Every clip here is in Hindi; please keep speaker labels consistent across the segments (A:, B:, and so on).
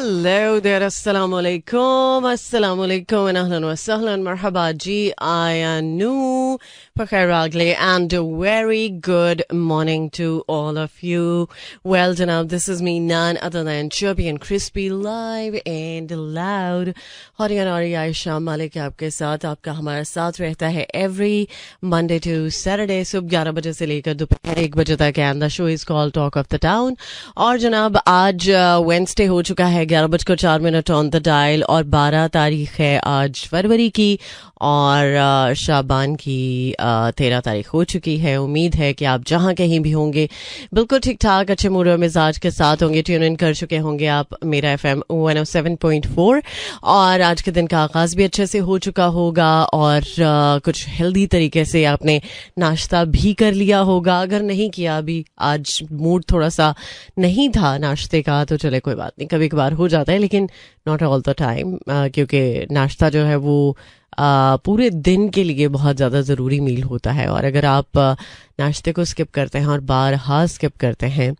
A: Hello there, assalamu alaikum and ahlan wa sahlan, marhaba ji, ayanu, pakhair agle, and a very good morning to all of you. Well, Janab, this is me, none other than chubby and crispy, live and loud. Horiyanari Aisha Malik आपके साथ, आपका हमारा साथ रहता है every Monday to Saturday, सुबह 11 बजे से लेकर दोपहर 1 बजे तक, and the show is called Talk of the Town. और जनाब आज वेंसडे हो चुका है, 11:04 ऑन द डायल, और 12 तारीख है आज फरवरी की, और शाबान की 13 तारीख हो चुकी है. उम्मीद है कि आप जहां कहीं भी होंगे बिल्कुल ठीक ठाक अच्छे मूड और मिजाज के साथ होंगे. ट्यून इन कर चुके होंगे आप मेरा FM 107.4, और आज के दिन का आगाज भी अच्छे से हो चुका होगा, और कुछ हेल्दी तरीके से आपने नाश्ता भी कर लिया होगा. अगर नहीं किया अभी, आज मूड थोड़ा सा नहीं था नाश्ते का, तो चले कोई बात नहीं, कभी कभार हो जाता है, लेकिन नॉट ऑल द टाइम, क्योंकि नाश्ता जो है वो पूरे दिन के लिए बहुत ज़्यादा ज़रूरी मील होता है. और अगर आप नाश्ते को स्किप करते हैं और बारहा स्किप करते हैं,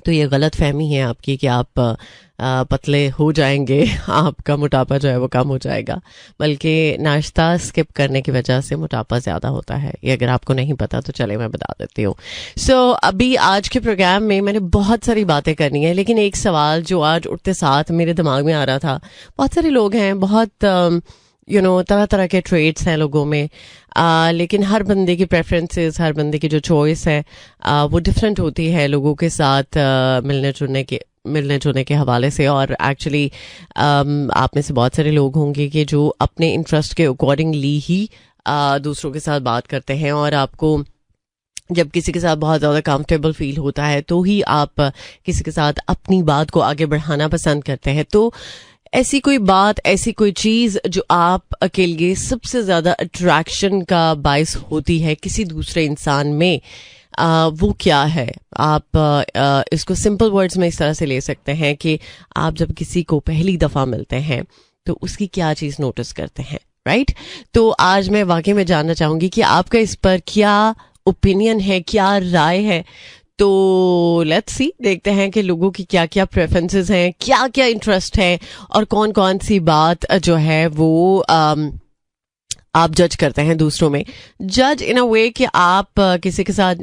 A: तो ये गलत फहमी है आपकी कि आप पतले हो जाएंगे, आपका मोटापा जो है वो कम हो जाएगा. बल्कि नाश्ता स्किप करने की वजह से मोटापा ज़्यादा होता है. ये अगर आपको नहीं पता तो चले मैं बता देती हूँ. अभी आज के प्रोग्राम में मैंने बहुत सारी बातें करनी है, लेकिन एक सवाल जो आज उठते साथ मेरे दिमाग में आ रहा था, बहुत सारे लोग हैं, बहुत तरह तरह के ट्रेड्स हैं लोगों में, लेकिन हर बंदे की प्रेफरेंसेस, हर बंदे की जो चॉइस है वो डिफरेंट होती है लोगों के साथ मिलने जुलने के हवाले से. और एक्चुअली आप में से बहुत सारे लोग होंगे कि जो अपने इंटरेस्ट के अकॉर्डिंगली ही दूसरों के साथ बात करते हैं, और आपको जब किसी के साथ बहुत ज़्यादा कंफर्टेबल फील होता है तो ही आप किसी के साथ अपनी बात को आगे बढ़ाना पसंद करते हैं. तो ऐसी कोई बात, ऐसी कोई चीज़ जो आप के लिए सबसे ज़्यादा अट्रैक्शन का बायस होती है किसी दूसरे इंसान में, वो क्या है? आप इसको सिंपल वर्ड्स में इस तरह से ले सकते हैं कि आप जब किसी को पहली दफ़ा मिलते हैं तो उसकी क्या चीज़ नोटिस करते हैं, राइट? तो आज मैं वाकई में जानना चाहूँगी कि आपका इस पर क्या ओपिनियन है, क्या राय है. तो लेट्स सी, देखते हैं कि लोगों की क्या क्या प्रेफरेंसेस हैं, क्या क्या इंटरेस्ट है, और कौन कौन सी बात जो है वो आप जज करते हैं दूसरों में. जज इन अ वे कि आप किसी के साथ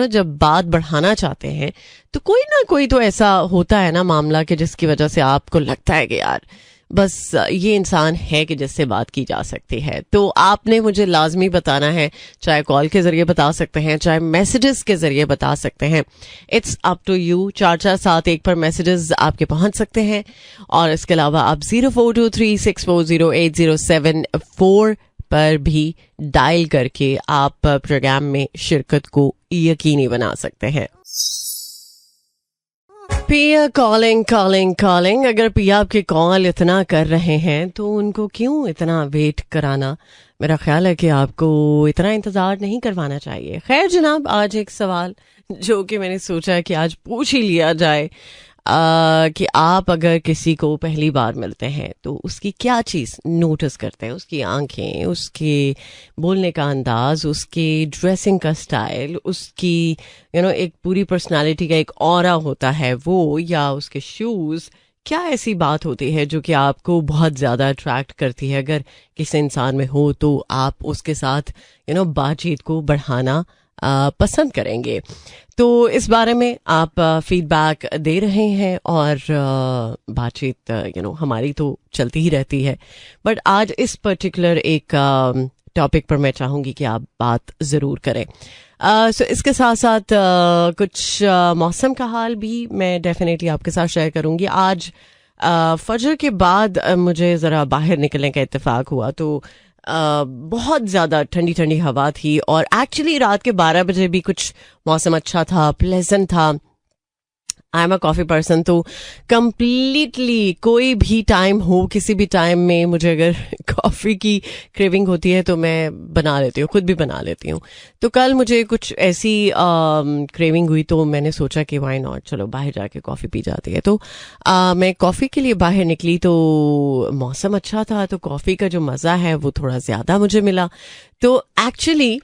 A: जब बात बढ़ाना चाहते हैं तो कोई ना कोई तो ऐसा होता है ना मामला कि जिसकी वजह से आपको लगता है कि यार बस ये इंसान है कि जिससे बात की जा सकती है. तो आपने मुझे लाजमी बताना है, चाहे कॉल के जरिए बता सकते हैं, चाहे मैसेजेस के जरिए बता सकते हैं. It's up to you. 4471 पर मैसेजेस आपके पहुंच सकते हैं, और इसके अलावा आप 0423640807 पर भी डायल करके आप प्रोग्राम में शिरकत को यकीनी बना सकते हैं. पिया कॉलिंग कॉलिंग कॉलिंग. अगर पिया आपके कॉल इतना कर रहे हैं तो उनको क्यों इतना वेट कराना? मेरा ख्याल है कि आपको इतना इंतज़ार नहीं करवाना चाहिए. खैर जनाब, आज एक सवाल जो कि मैंने सोचा कि आज पूछ ही लिया जाए, कि आप अगर किसी को पहली बार मिलते हैं तो उसकी क्या चीज़ नोटिस करते हैं? उसकी आंखें, उसके बोलने का अंदाज, उसकी ड्रेसिंग का स्टाइल, उसकी एक पूरी पर्सनालिटी का एक ऑरा होता है वो, या उसके शूज़. क्या ऐसी बात होती है जो कि आपको बहुत ज़्यादा अट्रैक्ट करती है? अगर किसी इंसान में हो तो आप उसके साथ बातचीत को बढ़ाना पसंद करेंगे. तो इस बारे में आप फीडबैक दे रहे हैं, और बातचीत हमारी तो चलती ही रहती है, बट आज इस पर्टिकुलर एक टॉपिक पर मैं चाहूँगी कि आप बात ज़रूर करें. इसके साथ साथ कुछ मौसम का हाल भी मैं डेफिनेटली आपके साथ शेयर करूँगी. आज फजर के बाद मुझे ज़रा बाहर निकलने का इत्तेफाक हुआ, तो बहुत ज़्यादा ठंडी ठंडी हवा थी, और एक्चुअली रात के 12 बजे भी कुछ मौसम अच्छा था, प्लेजेंट था. I am a coffee person, तो कम्प्लीटली कोई भी टाइम हो, किसी भी टाइम में मुझे अगर कॉफ़ी की क्रेविंग होती है तो मैं बना लेती हूँ, खुद भी बना लेती हूँ. तो कल मुझे कुछ ऐसी क्रेविंग हुई, तो मैंने सोचा कि व्हाई नॉट, चलो बाहर जाके कॉफ़ी पी जाती है. तो मैं कॉफ़ी के लिए बाहर निकली, तो मौसम अच्छा था, तो कॉफ़ी का जो मज़ा है वो थोड़ा ज़्यादा मुझे मिला. तो एक्चुअली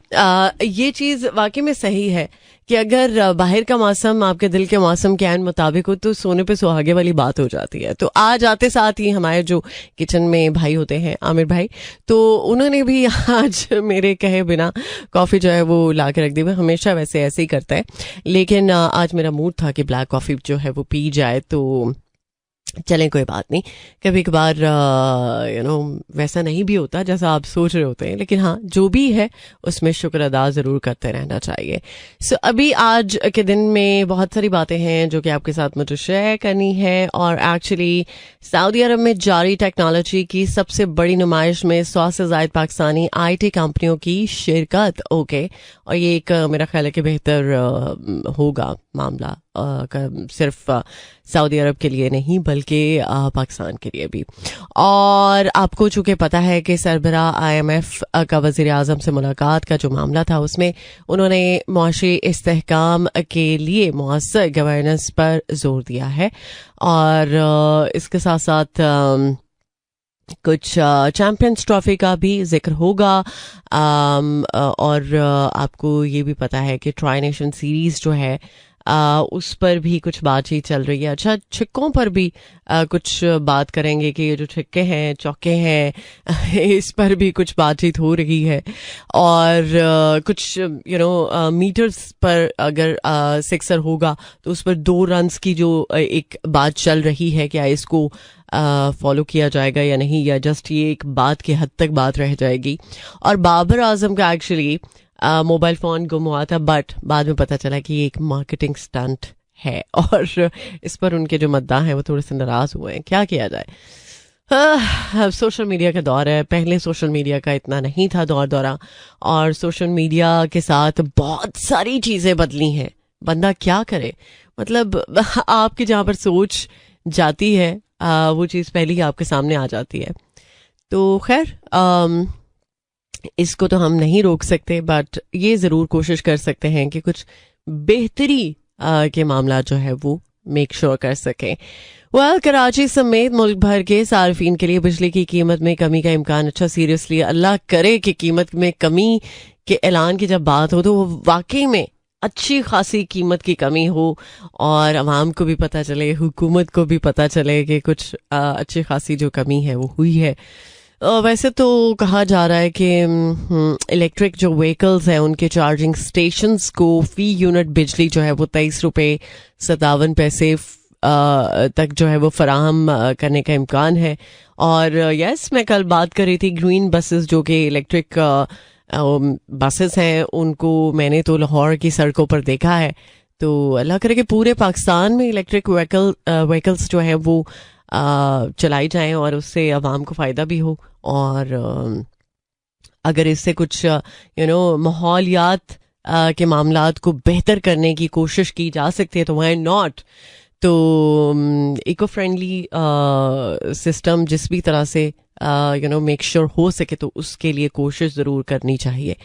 A: ये चीज़ वाकई में सही है कि अगर बाहर का मौसम आपके दिल के मौसम के ऐन मुताबिक हो तो सोने पे सुहागे वाली बात हो जाती है। तो आज आते साथ ही हमारे जो किचन में भाई होते हैं, आमिर भाई, तो उन्होंने भी आज मेरे कहे बिना कॉफ़ी जो है वो ला के रख दी। वो हमेशा वैसे ऐसे ही करता है, लेकिन आज मेरा मूड था कि ब्लैक कॉफ़ी जो है वो पी जाए, तो चलें कोई बात नहीं। कभी कभार वैसा नहीं भी होता जैसा आप सोच रहे होते हैं, लेकिन हाँ जो भी है उसमें शुक्र अदा ज़रूर करते रहना चाहिए। सो अभी आज के दिन में बहुत सारी बातें हैं जो कि आपके साथ मुझे शेयर करनी है। और एक्चुअली सऊदी अरब में जारी टेक्नोलॉजी की सबसे बड़ी नुमाइश में 100 से ज़ायद पाकिस्तानी IT कंपनियों की शिरकत। ओके, और ये एक मेरा ख्याल है कि बेहतर होगा मामला, सिर्फ सऊदी अरब के लिए नहीं बल्कि पाकिस्तान के लिए भी। और आपको चूंकि पता है कि सरबरा IMF का वज़ीर आज़म से मुलाकात का जो मामला था, उसमें उन्होंने मुआशी इस्तेहकाम के लिए मुअस्सर गवर्नेंस पर जोर दिया है। और इसके साथ साथ कुछ चैंपियंस ट्रॉफी का भी जिक्र होगा। और आपको ये भी पता है कि ट्राई नेशन सीरीज जो है उस पर भी कुछ बातचीत चल रही है। अच्छा, छिक्कों पर भी कुछ बात करेंगे कि ये जो छिक्के हैं, चौके हैं, इस पर भी कुछ बातचीत हो रही है। और कुछ मीटर्स पर अगर सिक्सर होगा तो उस पर 2 रन्स की जो एक बात चल रही है, क्या इसको फॉलो किया जाएगा या नहीं, या जस्ट ये एक बात की हद तक बात रह जाएगी। और बाबर आजम का एक्चुअली मोबाइल फ़ोन गुम हुआ था, बट बाद में पता चला कि ये एक मार्केटिंग स्टंट है और इस पर उनके जो मद्दाह हैं वो थोड़े से नाराज़ हुए हैं। क्या किया जाए, सोशल मीडिया का दौर है। पहले सोशल मीडिया का इतना नहीं था दौरा, और सोशल मीडिया के साथ बहुत सारी चीज़ें बदली हैं। बंदा क्या करे, मतलब आपकी जहाँ पर सोच जाती है वो चीज़ पहले ही आपके सामने आ जाती है। तो खैर इसको तो हम नहीं रोक सकते, बट ये ज़रूर कोशिश कर सकते हैं कि कुछ बेहतरी के मामला जो है वो मेक श्योर कर सकें। कराची समेत मुल्क भर के सार्फिन के लिए बिजली की कीमत में कमी का इम्कान। अच्छा, सीरियसली अल्लाह करे कि कीमत में कमी के ऐलान की जब बात हो तो वो वाकई में अच्छी खासी कीमत की कमी हो और आवाम को भी पता चले, हुकूमत को भी पता चले कि कुछ अच्छी खासी जो कमी है वो हुई है। वैसे तो कहा जा रहा है कि इलेक्ट्रिक जो व्हीकल्स हैं उनके चार्जिंग स्टेशंस को फी यूनिट बिजली जो है वो 23 रुपये 57 पैसे तक जो है वो फराहम करने का इम्कान है। और यस, मैं कल बात कर रही थी ग्रीन बसेस जो कि इलेक्ट्रिक बसेस हैं, उनको मैंने तो लाहौर की सड़कों पर देखा है। तो अल्लाह करे कि पूरे पाकिस्तान में इलेक्ट्रिक व्हीकल्स जो है वो चलाई जाएं और उससे आवाम को फ़ायदा भी हो। और अगर इससे कुछ माहौलियात के मामलात को बेहतर करने की कोशिश की जा सकती है तो व्हाई नॉट। तो इको फ्रेंडली सिस्टम जिस भी तरह से मेक श्योर हो सके तो उसके लिए कोशिश ज़रूर करनी चाहिए।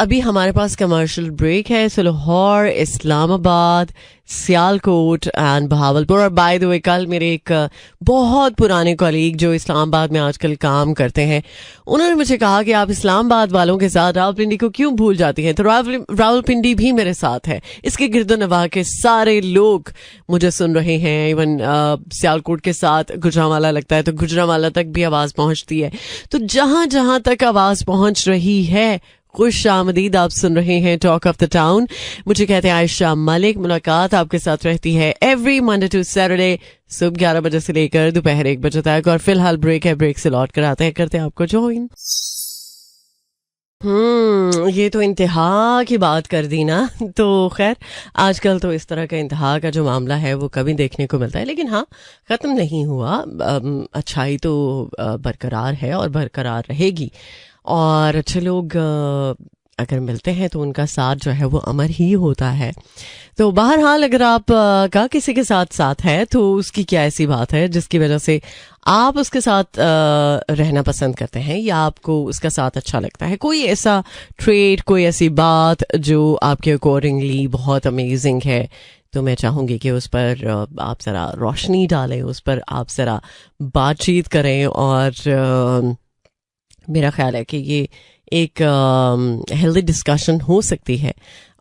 A: अभी हमारे पास कमर्शियल ब्रेक है। सो लाहौर, इस्लामाबाद, सियालकोट एंड बहावलपुर। और बाय द वे कल मेरे एक बहुत पुराने कॉलीग जो इस्लामाबाद में आजकल काम करते हैं, उन्होंने मुझे कहा कि आप इस्लामाबाद वालों के साथ रावलपिंडी को क्यों भूल जाती हैं। तो रावलपिंडी भी मेरे साथ है, इसके गिरदोनवाह के सारे लोग मुझे सुन रहे हैं। इवन सियालकोट के साथ गुजरांवाला लगता है तो गुजरांवाला तक भी आवाज़ पहुंचती है। तो जहां जहां तक आवाज़ पहुंच रही है, खुश आमदीद। आप सुन रहे हैं टॉक ऑफ द टाउन। मुझे कहते हैं आयशा मलिक। मुलाकात आपके साथ रहती है एवरी मंडे टू सैटरडे सुबह 11 बजे से लेकर दोपहर 1 बजे तक। और फिलहाल ब्रेक है, ब्रेक से लौट कर आते हैं, करते हैं आपको ज्वाइन। ये तो इंतहा की बात कर दी ना। तो खैर आजकल तो इस तरह का इंतहा का जो मामला है वो कभी देखने को मिलता है, लेकिन हाँ ख़त्म नहीं हुआ। अच्छाई तो बरकरार है और बरकरार रहेगी। और अच्छे लोग अगर मिलते हैं तो उनका साथ जो है वो अमर ही होता है। तो बहरहाल अगर आप का किसी के साथ है तो उसकी क्या ऐसी बात है जिसकी वजह से आप उसके साथ रहना पसंद करते हैं या आपको उसका साथ अच्छा लगता है। कोई ऐसा ट्रेड, कोई ऐसी बात जो आपके अकॉर्डिंगली बहुत अमेजिंग है, तो मैं चाहूँगी कि उस पर आप ज़रा रोशनी डालें, उस पर आप ज़रा बातचीत करें और मेरा ख्याल है कि ये एक हेल्दी डिस्कशन हो सकती है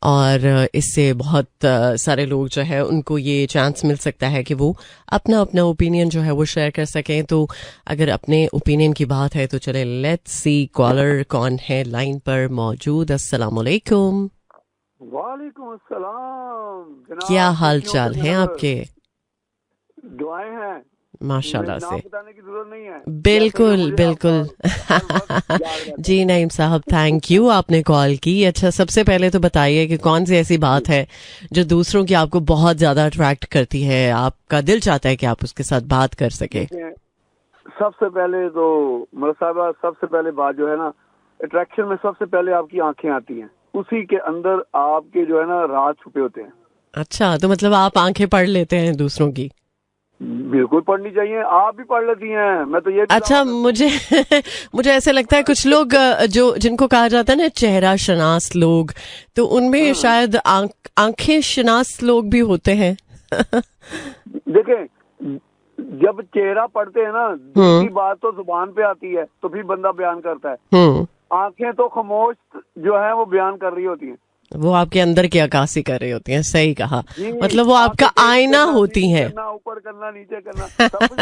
A: और इससे बहुत सारे लोग जो है उनको ये चांस मिल सकता है कि वो अपना अपना ओपिनियन जो है वो शेयर कर सकें। तो अगर अपने ओपिनियन की बात है तो चले लेट्स सी कॉलर कौन है लाइन पर मौजूद। अस्सलाम वालेकुम।
B: वालेकुम अस्सलाम।
A: क्या हाल चाल है आपके?
B: दुआएं हैं
A: माशाल्लाह से।
B: बताने की जरूरत नहीं है।
A: बिल्कुल बिल्कुल जी नईम साहब, थैंक यू आपने कॉल की। अच्छा, सबसे पहले तो बताइए कि कौन सी ऐसी बात है जो दूसरों की आपको बहुत ज्यादा अट्रैक्ट करती है, आपका दिल चाहता है कि आप उसके साथ बात कर सके?
B: सबसे पहले तो मतलब साहबा, सबसे पहले बात जो है ना, अट्रैक्शन में सबसे पहले आपकी आंखें आती हैं, उसी के अंदर आपके जो है ना राज छुपे होते हैं।
A: अच्छा, तो मतलब आप आंखें पढ़ लेते हैं दूसरों की?
B: बिल्कुल पढ़नी चाहिए, आप भी पढ़ लेती हैं, मैं तो ये।
A: अच्छा, मुझे मुझे ऐसे लगता है कुछ लोग जो जिनको कहा जाता है ना चेहरा शनास लोग, तो उनमें शायद आंखें शनास लोग भी होते हैं।
B: देखें, जब चेहरा पढ़ते हैं ना, दिल की बात तो जुबान पे आती है तो फिर बंदा बयान करता है। आंखें तो खामोश जो है वो बयान कर रही होती हैं, वो
A: आपके अंदर की अक्कासी कर रही होती हैं। सही कहा, मतलब वो आपका आईना होती हैं।
B: ऊपर करना, नीचे करना, सब कुछ।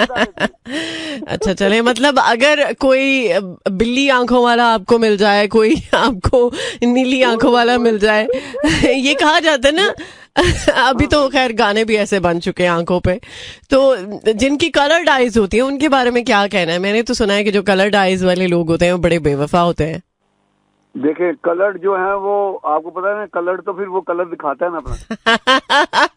A: अच्छा, चले, मतलब अगर कोई बिल्ली आंखों वाला आपको मिल जाए, कोई आपको नीली आंखों वाला मिल जाए, ये कहा जाता है ना, अभी तो खैर गाने भी ऐसे बन चुके हैं आंखों पे, तो जिनकी कलर्ड आईज होती है उनके बारे में क्या कहना है? मैंने तो सुना है कि जो कलर्ड आईज वाले लोग होते हैं वो बड़े बेवफा होते हैं।
B: देखे, कलर जो है वो आपको पता है ना, कलर तो फिर वो कलर दिखाता है ना अपना।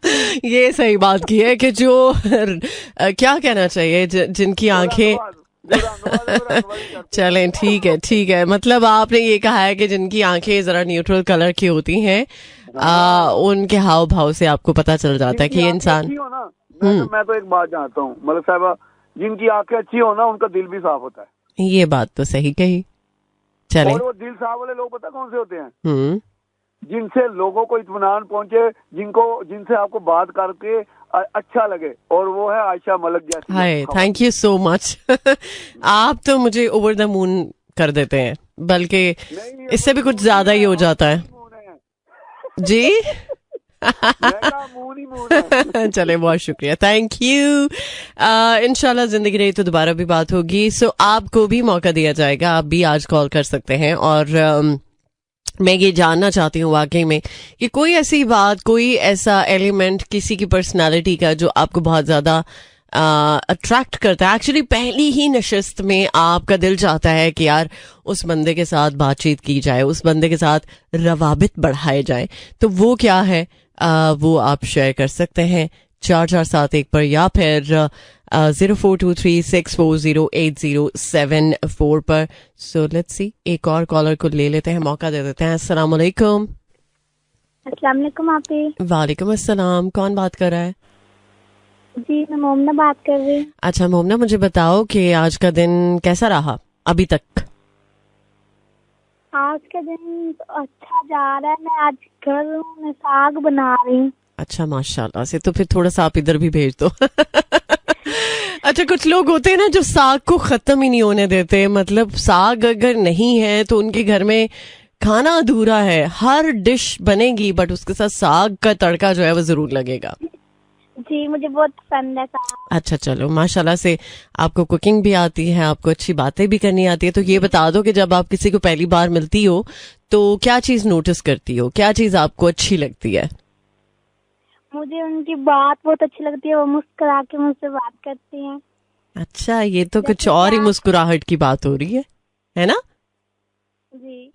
A: ये सही बात की है कि जो क्या कहना चाहिए, जिनकी आंखें चलें, ठीक है ठीक है, मतलब आपने ये कहा है कि जिनकी आंखें जरा न्यूट्रल कलर की होती हैं, उनके हाव भाव से आपको पता चल जाता है कि ये इंसान।
B: मैं तो एक बात जानता हूँ मलिक साहबा, जिनकी आंखें अच्छी हो ना उनका दिल भी साफ होता है।
A: ये बात तो सही कही। चले,
B: और वो दिल साफ वाले लोग पता कौन से होते हैं? जिनसे लोगों को इत्मीनान पहुंचे, जिनसे आपको बात करके अच्छा लगे, और वो है आयशा मलिक जैसी।
A: हाय, थैंक यू सो मच। आप तो मुझे ओवर द मून कर देते हैं, बल्कि इससे भी कुछ ज्यादा ही हो जाता है जी। चले, बहुत शुक्रिया, थैंक यू। इंशाल्लाह जिंदगी रही तो दोबारा भी बात होगी। सो आपको भी मौका दिया जाएगा, आप भी आज कॉल कर सकते हैं। और मैं ये जानना चाहती हूँ वाकई में कि कोई ऐसी बात, कोई ऐसा एलिमेंट किसी की पर्सनालिटी का जो आपको बहुत ज्यादा अट्रैक्ट करता है, एक्चुअली पहली ही नशिस्त में आपका दिल चाहता है कि यार उस बंदे के साथ बातचीत की जाए, उस बंदे के साथ रवाबित बढ़ाए जाए, तो वो क्या है? वो आप शेयर कर सकते हैं 4471 पर, या फिर 0423640807 पर। सो लेट्स सी, एक और कॉलर को ले लेते हैं, मौका दे देते हैं। अस्सलाम वालेकुम।
C: अस्सलाम वालेकुम आपी।
A: वालेकुम अस्सलाम, कौन बात कर रहा है?
C: जी, मैं मोमना बात कर रही हूँ। अच्छा
A: मोमना, मुझे बताओ कि आज का दिन कैसा रहा अभी तक?
C: आज का दिन अच्छा जा रहा है, मैं आज घर हूँ, मैं साग बना रही हूँ।
A: अच्छा, माशाल्लाह से, तो फिर थोड़ा सा आप इधर भी भेज दो। अच्छा, कुछ लोग होते हैं ना जो साग को खत्म ही नहीं होने देते, मतलब साग अगर नहीं है तो उनके घर में खाना अधूरा है। हर डिश बनेगी बट उसके साथ साग का तड़का जो है वो जरूर लगेगा।
C: जी, मुझे बहुत पसंद है साग।
A: अच्छा, चलो, माशाल्लाह से आपको कुकिंग भी आती है, आपको अच्छी बातें भी करनी आती है। तो ये बता दो कि जब आप किसी को पहली बार मिलती हो तो क्या चीज नोटिस करती हो, क्या चीज आपको अच्छी लगती है?
C: मुझे उनकी बात बहुत अच्छी लगती है, वो मुस्कुरा के मुझसे बात करती हैं।
A: अच्छा, ये तो कुछ और ही मुस्कुराहट की बात हो रही है ना?
C: जी।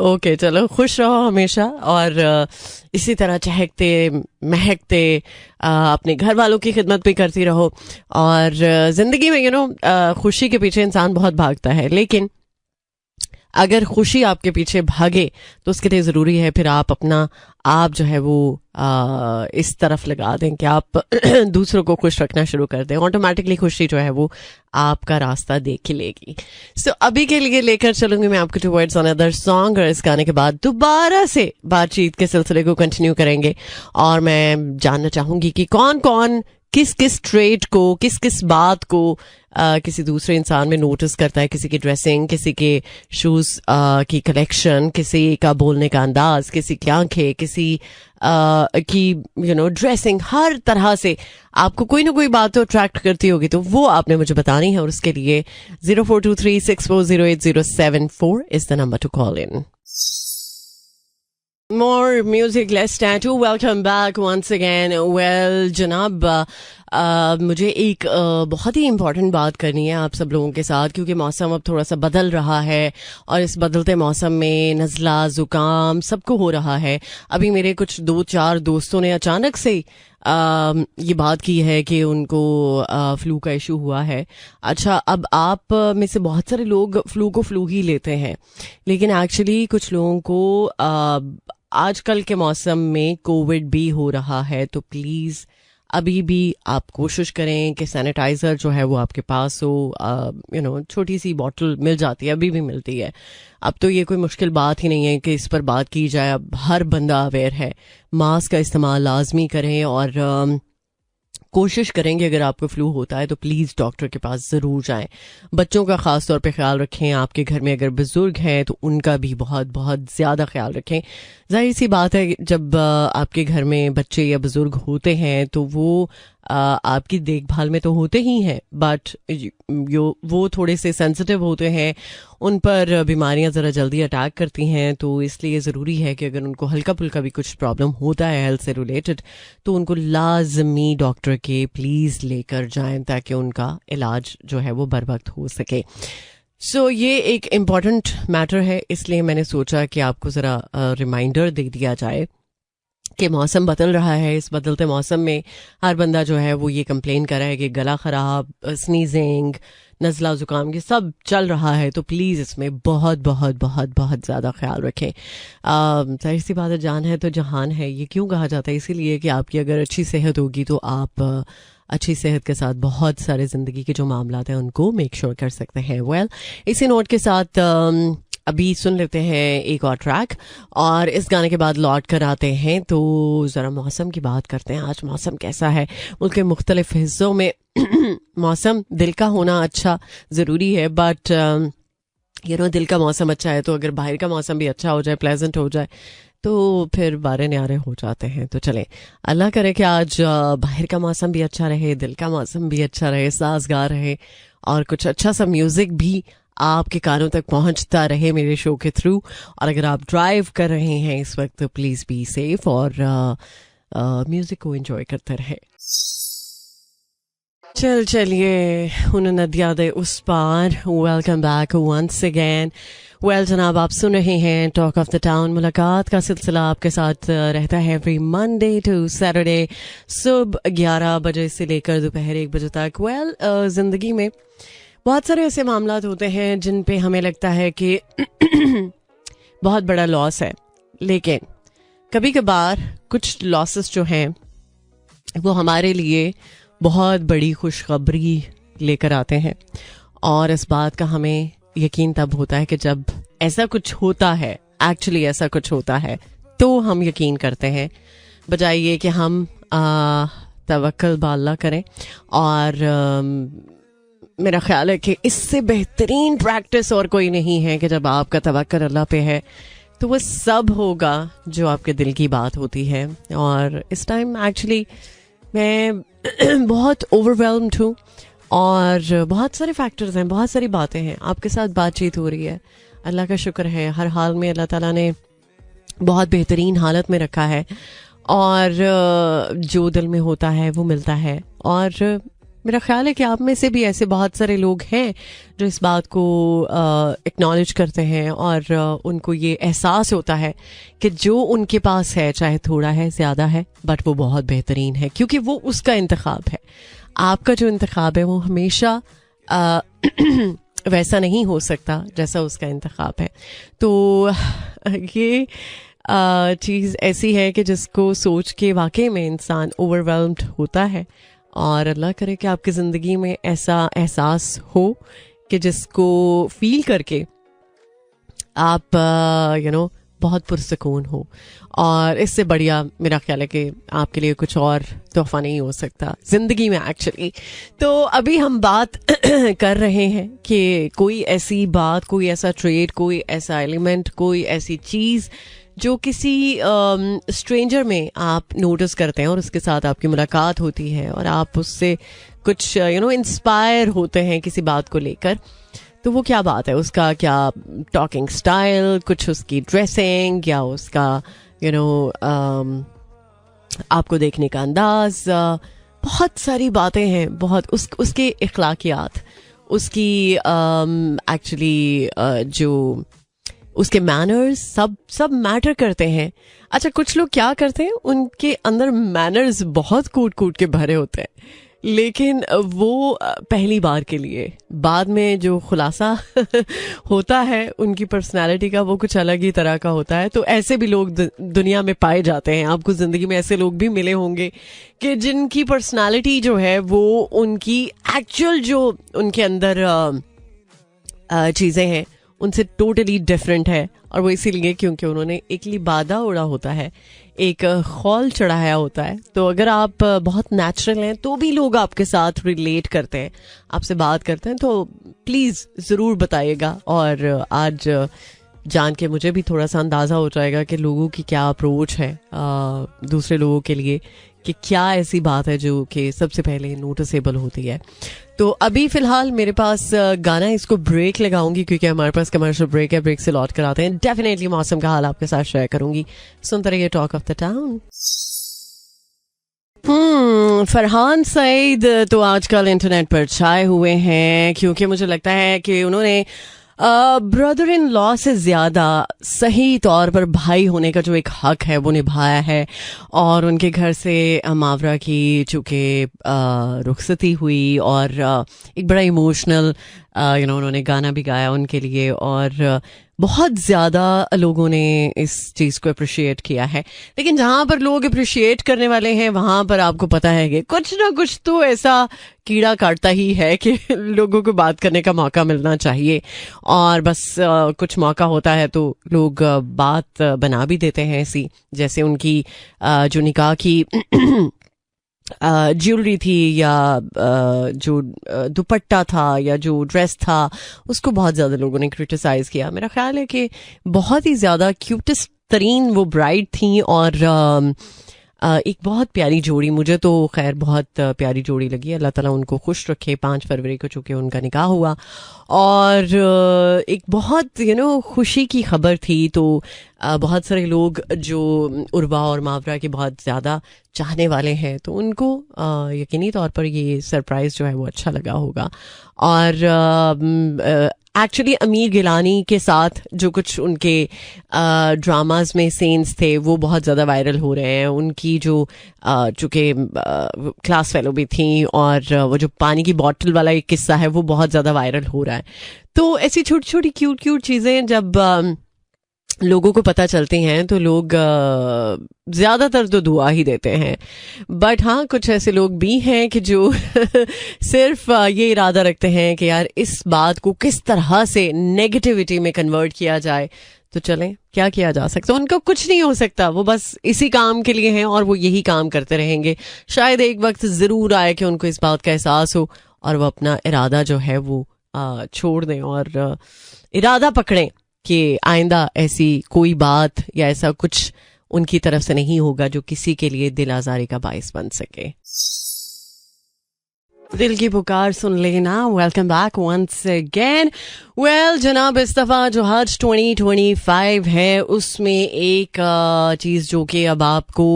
A: ओके, चलो, खुश रहो हमेशा, और इसी तरह चहकते महकते अपने घर वालों की खिदमत भी करती रहो। और जिंदगी में खुशी के पीछे इंसान बहुत भागता है, लेकिन अगर खुशी आपके पीछे भागे तो उसके लिए जरूरी है फिर आप अपना आप जो है वो इस तरफ लगा दें कि आप दूसरों को खुश रखना शुरू कर दें। ऑटोमेटिकली खुशी जो है वो आपका रास्ता देख ही लेगी। सो अभी के लिए लेकर चलूंगी मैं आपको two words on other song, और इस गाने के बाद दोबारा से बातचीत के सिलसिले को कंटिन्यू करेंगे। और मैं जानना चाहूंगी कि कौन कौन किस किस ट्रेट को, किस किस बात को किसी दूसरे इंसान में नोटिस करता है, किसी की ड्रेसिंग, किसी के शूज की कलेक्शन, किसी का बोलने का अंदाज, किसी की आंखें, किसी की ड्रेसिंग, हर तरह से आपको कोई ना कोई बात तो अट्रैक्ट करती होगी, तो वो आपने मुझे बतानी है। और उसके लिए 0423640807 is the number two call in. More music, let's tattoo. Welcome back once again. Well, जनाब, मुझे एक बहुत ही इम्पॉर्टेंट बात करनी है आप सब लोगों के साथ, क्योंकि मौसम अब थोड़ा सा बदल रहा है और इस बदलते मौसम में नज़ला ज़ुकाम सबको हो रहा है। अभी मेरे कुछ 2-4 दोस्तों ने अचानक से ये बात की है कि उनको फ्लू का इशू हुआ है। अच्छा, अब आप में से बहुत सारे लोग फ्लू को फ्लू ही लेते हैं, लेकिन एक्चुअली कुछ लोगों को आजकल के मौसम में कोविड भी हो रहा है। तो प्लीज़ अभी भी आप कोशिश करें कि सैनिटाइज़र जो है वो आपके पास हो। छोटी सी बॉटल मिल जाती है, अभी भी मिलती है। अब तो ये कोई मुश्किल बात ही नहीं है कि इस पर बात की जाए। अब हर बंदा अवेयर है। मास्क का इस्तेमाल लाजमी करें और कोशिश करेंगे अगर आपको फ्लू होता है तो प्लीज़ डॉक्टर के पास ज़रूर जाएं। बच्चों का ख़ास तौर पे ख्याल रखें। आपके घर में अगर बुज़ुर्ग हैं तो उनका भी बहुत बहुत ज़्यादा ख्याल रखें। जाहिर सी बात है, जब आपके घर में बच्चे या बुज़ुर्ग होते हैं तो वो आपकी देखभाल में तो होते ही हैं, बट वो थोड़े से सेंसिटिव होते हैं, उन पर बीमारियां ज़रा जल्दी अटैक करती हैं। तो इसलिए ज़रूरी है कि अगर उनको हल्का फुल्का भी कुछ प्रॉब्लम होता है हेल्थ से रिलेटेड, तो उनको लाजमी डॉक्टर के प्लीज़ लेकर जाएं ताकि उनका इलाज जो है वो बर वक्त हो सके। सो ये एक इम्पॉर्टेंट मैटर है, इसलिए मैंने सोचा कि आपको ज़रा रिमाइंडर दे दिया जाए कि मौसम बदल रहा है। इस बदलते मौसम में हर बंदा जो है वो ये कंप्लेन कर रहा है कि गला ख़राब, स्नीजिंग, नज़ला ज़ुकाम, ये सब चल रहा है। तो प्लीज़ इसमें बहुत बहुत बहुत बहुत ज़्यादा ख्याल रखें। जाहिर सी बात है, जान है तो जहान है, ये क्यों कहा जाता है? इसीलिए कि आपकी अगर अच्छी सेहत होगी तो आप अच्छी सेहत के साथ बहुत सारे ज़िंदगी के जो मामलात हैं उनको मेक श्योर कर सकते हैं। वेल, इसी नोट के साथ अभी सुन लेते हैं एक और ट्रैक और इस गाने के बाद लौट कर आते हैं तो ज़रा मौसम की बात करते हैं। आज मौसम कैसा है? मुल्क के मुख्तलिफ हिस्सों में मौसम दिल का होना अच्छा ज़रूरी है, बट दिल का मौसम अच्छा है तो अगर बाहर का मौसम भी अच्छा हो जाए, प्लेजेंट हो जाए, तो फिर बारे न्यारे हो जाते हैं। तो चलें, अल्लाह करे कि आज बाहर का मौसम भी अच्छा रहे, दिल का मौसम भी अच्छा रहे, साजगार रहे और कुछ अच्छा सा म्यूज़िक भी आपके कानों तक पहुंचता रहे मेरे शो के थ्रू। और अगर आप ड्राइव कर रहे हैं इस वक्त तो प्लीज़ बी सेफ और म्यूज़िक को एंजॉय करते रहे। चलिए हुन नदिया दे उस पार। Welcome back once again. Well जनाब, आप सुन रहे हैं टॉक ऑफ द टाउन। मुलाकात का सिलसिला आपके साथ रहता है एवरी मंडे टू सैटरडे सुबह 11 बजे से लेकर दोपहर 1 बजे तक। वेल, ज़िंदगी में बहुत सारे ऐसे मामलात होते हैं जिन पे हमें लगता है कि बहुत बड़ा लॉस है, लेकिन कभी कभार कुछ लॉसेस जो हैं वो हमारे लिए बहुत बड़ी खुशखबरी लेकर आते हैं। और इस बात का हमें यकीन तब होता है कि जब ऐसा कुछ होता है, एक्चुअली ऐसा कुछ होता है, तो हम यकीन करते हैं, बजाय ये कि हम तवक्कल बाल्ला करें। और मेरा ख्याल है कि इससे बेहतरीन प्रैक्टिस और कोई नहीं है कि जब आपका तवक्कुल अल्लाह पे है तो वो सब होगा जो आपके दिल की बात होती है। और इस टाइम एक्चुअली मैं बहुत ओवरवेल्म्ड हूँ और बहुत सारे फैक्टर्स हैं, बहुत सारी बातें हैं। आपके साथ बातचीत हो रही है, अल्लाह का शुक्र है। हर हाल में अल्लाह ताला ने बहुत बेहतरीन हालत में रखा है और जो दिल में होता है वो मिलता है। और मेरा ख्याल है कि आप में से भी ऐसे बहुत सारे लोग हैं जो इस बात को एक्नॉलेज करते हैं और उनको ये एहसास होता है कि जो उनके पास है, चाहे थोड़ा है ज़्यादा है, बट वो बहुत बेहतरीन है, क्योंकि वो उसका इंतखाब है। आपका जो इंतखाब है वो हमेशा वैसा नहीं हो सकता जैसा उसका इंतखाब है। तो ये चीज़ ऐसी है कि जिसको सोच के वाकई में इंसान ओवरवेल्म्ड होता है। और अल्लाह करे कि आपकी ज़िंदगी में ऐसा एहसास हो कि जिसको फील करके आप बहुत पुरसकून हो, और इससे बढ़िया मेरा ख्याल है कि आपके लिए कुछ और तोहफा नहीं हो सकता जिंदगी में एक्चुअली। तो अभी हम बात कर रहे हैं कि कोई ऐसी बात, कोई ऐसा ट्रेड, कोई ऐसा एलिमेंट, कोई ऐसी चीज़ जो किसी स्ट्रेंजर में आप नोटिस करते हैं और उसके साथ आपकी मुलाकात होती है और आप उससे कुछ इंस्पायर होते हैं किसी बात को लेकर। तो वो क्या बात है, उसका क्या टॉकिंग स्टाइल, कुछ उसकी ड्रेसिंग, या उसका आपको देखने का अंदाज, बहुत सारी बातें हैं, बहुत उसके इखलाकियात, उसकी एक्चुअली जो उसके मैनर्स, सब मैटर करते हैं। अच्छा, कुछ लोग क्या करते हैं, उनके अंदर मैनर्स बहुत कूट के भरे होते हैं, लेकिन वो पहली बार के लिए, बाद में जो खुलासा होता है उनकी पर्सनालिटी का वो कुछ अलग ही तरह का होता है। तो ऐसे भी लोग दुनिया में पाए जाते हैं। आपको जिंदगी में ऐसे लोग भी मिले होंगे कि जिनकी पर्सनालिटी जो है वो उनकी एक्चुअल जो उनके अंदर चीज़ें हैं उनसे टोटली डिफरेंट है, और वो इसीलिए क्योंकि उन्होंने एक लिबादा ओढ़ा होता है, एक खौल चढ़ाया होता है। तो अगर आप बहुत नेचुरल हैं तो भी लोग आपके साथ रिलेट करते हैं, आपसे बात करते हैं, तो प्लीज़ ज़रूर बताइएगा। और आज जान के मुझे भी थोड़ा सा अंदाज़ा हो जाएगा कि लोगों की क्या अप्रोच है दूसरे लोगों के लिए, कि क्या ऐसी बात है जो कि सबसे पहले नोटिसेबल होती है। तो अभी फिलहाल मेरे पास गाना, इसको ब्रेक लगाऊंगी क्योंकि हमारे पास कमर्शियल ब्रेक है, ब्रेक से लौट कर आते हैं। डेफिनेटली मौसम का हाल आपके साथ शेयर करूंगी। सुनते रहिए talk of the town. Farhan Saeed तो आजकल इंटरनेट पर छाए हुए हैं क्योंकि मुझे लगता है कि उन्होंने ब्रदर इन लॉ से ज़्यादा सही तौर पर भाई होने का जो एक हक है वो निभाया है। और उनके घर से मावरा की चूँकि रुखसती हुई, और एक बड़ा इमोशनल उन्होंने गाना भी गाया उनके लिए, और बहुत ज़्यादा लोगों ने इस चीज़ को अप्रिशिएट किया है। लेकिन जहाँ पर लोग अप्रिशिएट करने वाले हैं वहाँ पर आपको पता है कि कुछ ना कुछ तो ऐसा कीड़ा काटता ही है कि लोगों को बात करने का मौका मिलना चाहिए, और बस कुछ मौका होता है तो लोग बात बना भी देते हैं ऐसी, जैसे उनकी जो निकाह की ज्वेलरी थी, या जो दुपट्टा था, या जो ड्रेस था, उसको बहुत ज़्यादा लोगों ने क्रिटिसाइज़ किया। मेरा ख्याल है कि बहुत ही ज़्यादा क्यूटेस्ट तरीन वो ब्राइड थी, और एक बहुत प्यारी जोड़ी, मुझे तो खैर बहुत प्यारी जोड़ी लगी। अल्लाह ताला उनको खुश रखे। 5 फरवरी को चूँकि उनका निकाह हुआ, और एक बहुत खुशी की खबर थी। तो बहुत सारे लोग जो उर्वा और मावरा के बहुत ज़्यादा चाहने वाले हैं, तो उनको यकीनी तौर पर ये सरप्राइज़ जो है वो अच्छा लगा होगा। और एक्चुअली अमीर गिलानी के साथ जो कुछ उनके ड्रामाज में सीन्स थे वो बहुत ज़्यादा वायरल हो रहे हैं। उनकी जो चूँकि क्लास फेलो भी थी, और वो जो पानी की बॉटल वाला एक किस्सा है वो बहुत ज़्यादा वायरल हो रहा है। तो ऐसी छोटी छोटी क्यूट चीज़ें जब लोगों को पता चलती हैं तो लोग ज़्यादातर तो दुआ ही देते हैं। बट हाँ, कुछ ऐसे लोग भी हैं कि जो सिर्फ ये इरादा रखते हैं कि यार इस बात को किस तरह से नेगेटिविटी में कन्वर्ट किया जाए। तो चलें, क्या किया जा सकता है, उनका कुछ नहीं हो सकता, वो बस इसी काम के लिए हैं और वो यही काम करते रहेंगे। शायद एक वक्त ज़रूर आए कि उनको इस बात का एहसास हो और वो अपना इरादा जो है वो छोड़ दें, और इरादा पकड़ें कि आइंदा ऐसी कोई बात या ऐसा कुछ उनकी तरफ से नहीं होगा जो किसी के लिए दिल आजारी का बाइस बन सके। दिल की पुकार सुन लेना। Welcome back once again. Well जनाब, इस दफा जो हज 2025 है उसमें एक चीज जो कि अब आपको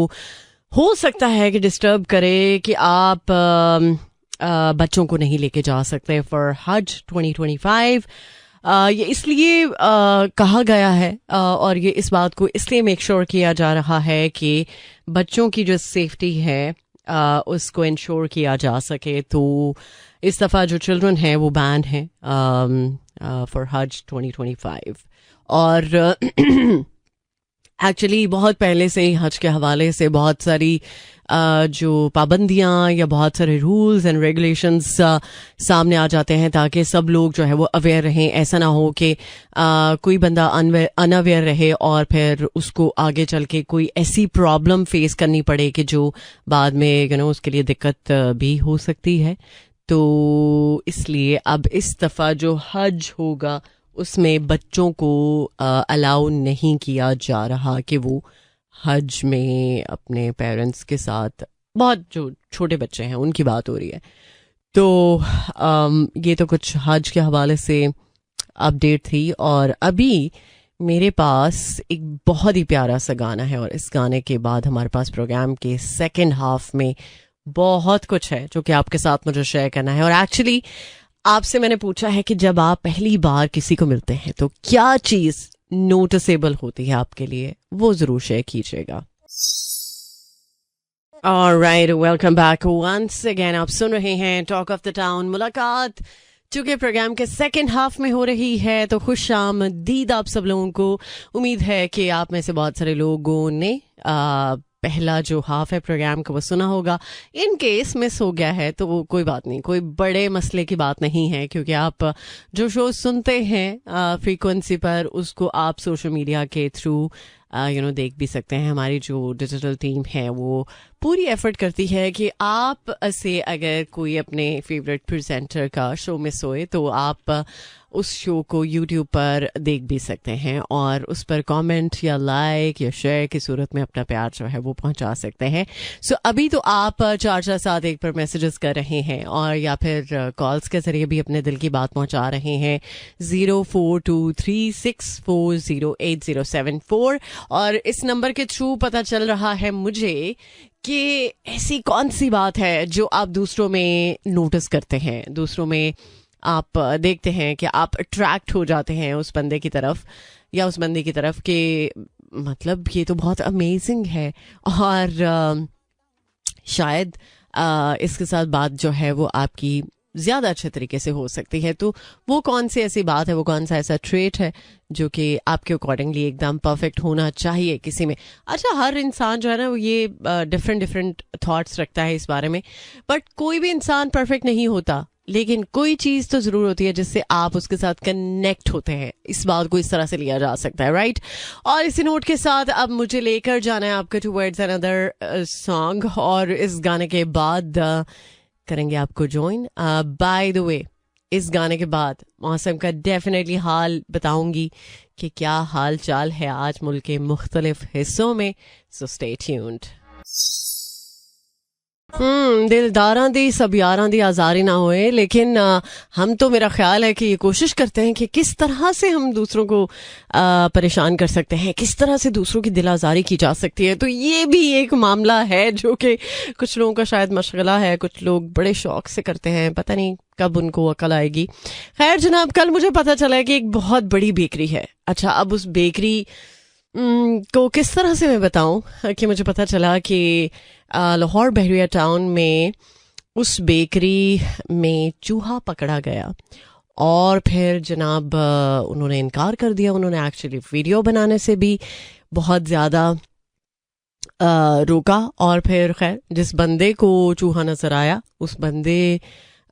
A: हो सकता है कि डिस्टर्ब करे कि आप बच्चों को नहीं लेके जा सकते फॉर हज 2025। ये इसलिए कहा गया है, और ये इस बात को इसलिए मेक श्योर किया जा रहा है कि बच्चों की जो सेफ्टी है उसको इंश्योर किया जा सके। तो इस दफ़ा जो चिल्ड्रन हैं वो बैन है फॉर हज 2025। और एक्चुअली बहुत पहले से ही हज के हवाले से बहुत सारी जो पाबंदियां या बहुत सारे रूल्स एंड रेगुलेशंस सामने आ जाते हैं, ताकि सब लोग जो है वो अवेयर रहें। ऐसा ना हो कि कोई बंदा अनअवेयर रहे और फिर उसको आगे चल के कोई ऐसी प्रॉब्लम फेस करनी पड़े कि जो बाद में उसके लिए दिक्कत भी हो सकती है। तो इसलिए अब इस दफ़ा जो हज होगा उसमें बच्चों को अलाउ नहीं किया जा रहा कि वो हज में अपने पेरेंट्स के साथ, बहुत जो छोटे बच्चे हैं उनकी बात हो रही है। तो ये तो कुछ हज के हवाले से अपडेट थी। और अभी मेरे पास एक बहुत ही प्यारा सा गाना है, और इस गाने के बाद हमारे पास प्रोग्राम के सेकंड हाफ में बहुत कुछ है जो कि आपके साथ मुझे शेयर करना है। और एक्चुअली आपसे मैंने पूछा है कि जब आप पहली बार किसी को मिलते हैं तो क्या चीज नोटिसेबल होती है आपके लिए, वो जरूर शेयर कीजिएगा। Alright, welcome back once again. आप सुन रहे हैं टॉक ऑफ द टाउन मुलाकात, चूंकि प्रोग्राम के सेकंड हाफ में हो रही है। तो खुशामदीद आप सब लोगों को। उम्मीद है कि आप में से बहुत सारे लोगों ने पहला जो हाफ है प्रोग्राम का वो सुना होगा। इन केस मिस हो गया है तो वो कोई बात नहीं, कोई बड़े मसले की बात नहीं है, क्योंकि आप जो शो सुनते हैं फ्रीक्वेंसी पर उसको आप सोशल मीडिया के थ्रू देख भी सकते हैं। हमारी जो डिजिटल टीम है वो पूरी एफर्ट करती है कि आप से अगर कोई अपने फेवरेट प्रेजेंटर का शो मिस होए तो आप उस शो को यूट्यूब पर देख भी सकते हैं और उस पर कमेंट या लाइक या शेयर की सूरत में अपना प्यार जो है वो पहुंचा सकते हैं। सो अभी तो आप 4471 पर मैसेजेस कर रहे हैं और या फिर कॉल्स के जरिए भी अपने दिल की बात पहुंचा रहे हैं 0423640807 और इस नंबर के थ्रू पता चल रहा है मुझे कि ऐसी कौन सी बात है जो आप दूसरों में नोटिस करते हैं, दूसरों में आप देखते हैं कि आप अट्रैक्ट हो जाते हैं उस बंदे की तरफ या उस बंदे की तरफ कि मतलब ये तो बहुत अमेजिंग है और शायद इसके साथ बात जो है वो आपकी ज़्यादा अच्छे तरीके से हो सकती है। तो वो कौन सी ऐसी बात है, वो कौन सा ऐसा ट्रेट है जो कि आपके अकॉर्डिंगली एकदम परफेक्ट होना चाहिए किसी में। अच्छा, हर इंसान जो है ना वो ये डिफरेंट थॉट्स रखता है इस बारे में, बट कोई भी इंसान परफेक्ट नहीं होता, लेकिन कोई चीज तो जरूर होती है जिससे आप उसके साथ कनेक्ट होते हैं। इस बात को इस तरह से लिया जा सकता है, राइट। और इसी नोट के साथ अब मुझे लेकर जाना है आपके टुवर्ड्स अनदर सॉन्ग और इस गाने के बाद करेंगे आपको ज्वाइन। बाय द वे, इस गाने के बाद मौसम का डेफिनेटली हाल बताऊंगी कि क्या हाल चाल है आज मुल्क के मुख्तलिफ हिस्सों में। So stay tuned. दिलदारां दी सब यारां दी आजारी ना होए, लेकिन हम तो मेरा ख्याल है कि ये कोशिश करते हैं कि किस तरह से हम दूसरों को परेशान कर सकते हैं, किस तरह से दूसरों की दिल आजारी की जा सकती है। तो ये भी एक मामला है जो कि कुछ लोगों का शायद मशगला है, कुछ लोग बड़े शौक से करते हैं, पता नहीं कब उनको अकल आएगी। खैर जनाब, कल मुझे पता चला है कि एक बहुत बड़ी बेकरी है। अच्छा, अब उस बेकरी को किस तरह से मैं बताऊं कि मुझे पता चला कि लाहौर बहरिया टाउन में उस बेकरी में चूहा पकड़ा गया और फिर जनाब उन्होंने इनकार कर दिया। उन्होंने एक्चुअली वीडियो बनाने से भी बहुत ज़्यादा रोका और फिर खैर जिस बंदे को चूहा नजर आया उस बंदे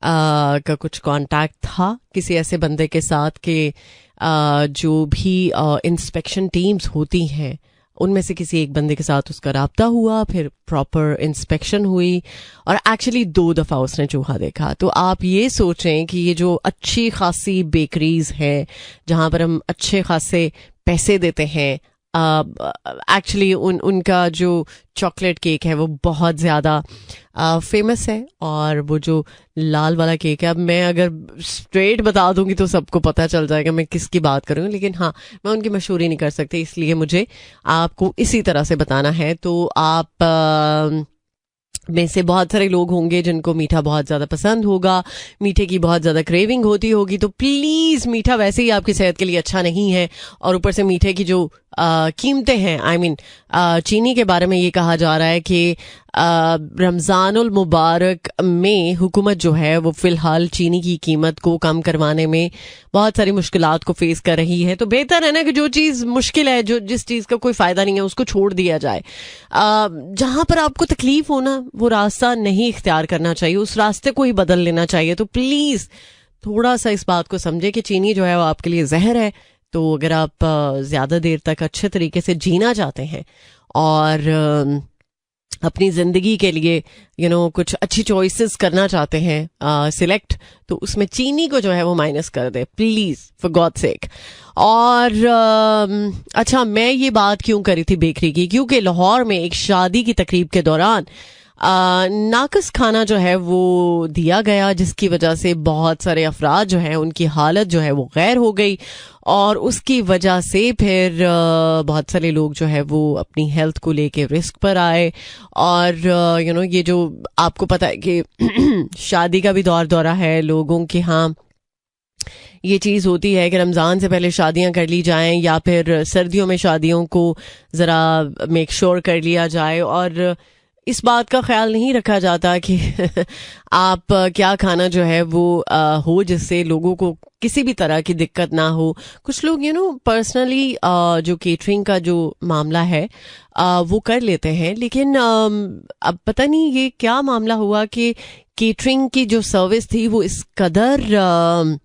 A: का कुछ कांटेक्ट था किसी ऐसे बंदे के साथ कि जो भी इंस्पेक्शन टीम्स होती हैं उनमें से किसी एक बंदे के साथ उसका राब्ता हुआ, फिर प्रॉपर इंस्पेक्शन हुई और एक्चुअली 2 दफ़ा उसने चूहा देखा। तो आप ये सोचें कि ये जो अच्छी खासी बेकरीज है जहाँ पर हम अच्छे खासे पैसे देते हैं, एक्चुअली उनका जो चॉकलेट केक है वो बहुत ज़्यादा फेमस है और वो जो लाल वाला केक है, अब मैं अगर स्ट्रेट बता दूंगी तो सबको पता चल जाएगा मैं किसकी बात करूँगी, लेकिन हाँ मैं उनकी मशहूरी नहीं कर सकती, इसलिए मुझे आपको इसी तरह से बताना है। तो आप में से बहुत सारे लोग होंगे जिनको मीठा बहुत ज़्यादा पसंद होगा, मीठे की बहुत ज़्यादा क्रेविंग होती होगी, तो प्लीज़ मीठा वैसे ही आपकी सेहत के लिए अच्छा नहीं है और ऊपर से मीठे की जो कीमतें हैं, चीनी के बारे में ये कहा जा रहा है कि रमज़ानुल मुबारक में हुकूमत जो है वो फ़िलहाल चीनी की कीमत को कम करवाने में बहुत सारी मुश्किलात को फेस कर रही है। तो बेहतर है ना कि जो चीज़ मुश्किल है, जो जिस चीज़ का कोई फ़ायदा नहीं है, उसको छोड़ दिया जाए। जहाँ पर आपको तकलीफ हो ना, वो रास्ता नहीं इख्तियार करना चाहिए, उस रास्ते को ही बदल लेना चाहिए। तो प्लीज़ थोड़ा सा इस बात को समझे कि चीनी जो है वो आपके लिए जहर है। तो अगर आप ज़्यादा देर तक अच्छे तरीके से जीना चाहते हैं और अपनी ज़िंदगी के लिए कुछ अच्छी चॉइसेस करना चाहते हैं सिलेक्ट, तो उसमें चीनी को जो है वो माइनस कर दे प्लीज़, फॉर गॉड सेक। और अच्छा, मैं ये बात क्यों करी थी बेकरी की, क्योंकि लाहौर में एक शादी की तकरीब के दौरान नाकस खाना जो है वो दिया गया, जिसकी वजह से बहुत सारे अफराद जो हैं उनकी हालत जो है वो गैर हो गई और उसकी वजह से फिर बहुत सारे लोग जो है वो अपनी हेल्थ को लेके रिस्क पर आए। और ये जो आपको पता है कि शादी का भी दौरा है लोगों के यहाँ, ये चीज़ होती है कि रमज़ान से पहले शादियां कर ली जाएं या फिर सर्दियों में शादियों को ज़रा मेक श्योर कर लिया जाए। और इस बात का ख्याल नहीं रखा जाता कि आप क्या खाना जो है वो हो जिससे लोगों को किसी भी तरह की दिक्कत ना हो। कुछ लोग पर्सनली जो केटरिंग का जो मामला है वो कर लेते हैं, लेकिन अब पता नहीं ये क्या मामला हुआ कि केटरिंग की जो सर्विस थी वो इस कदर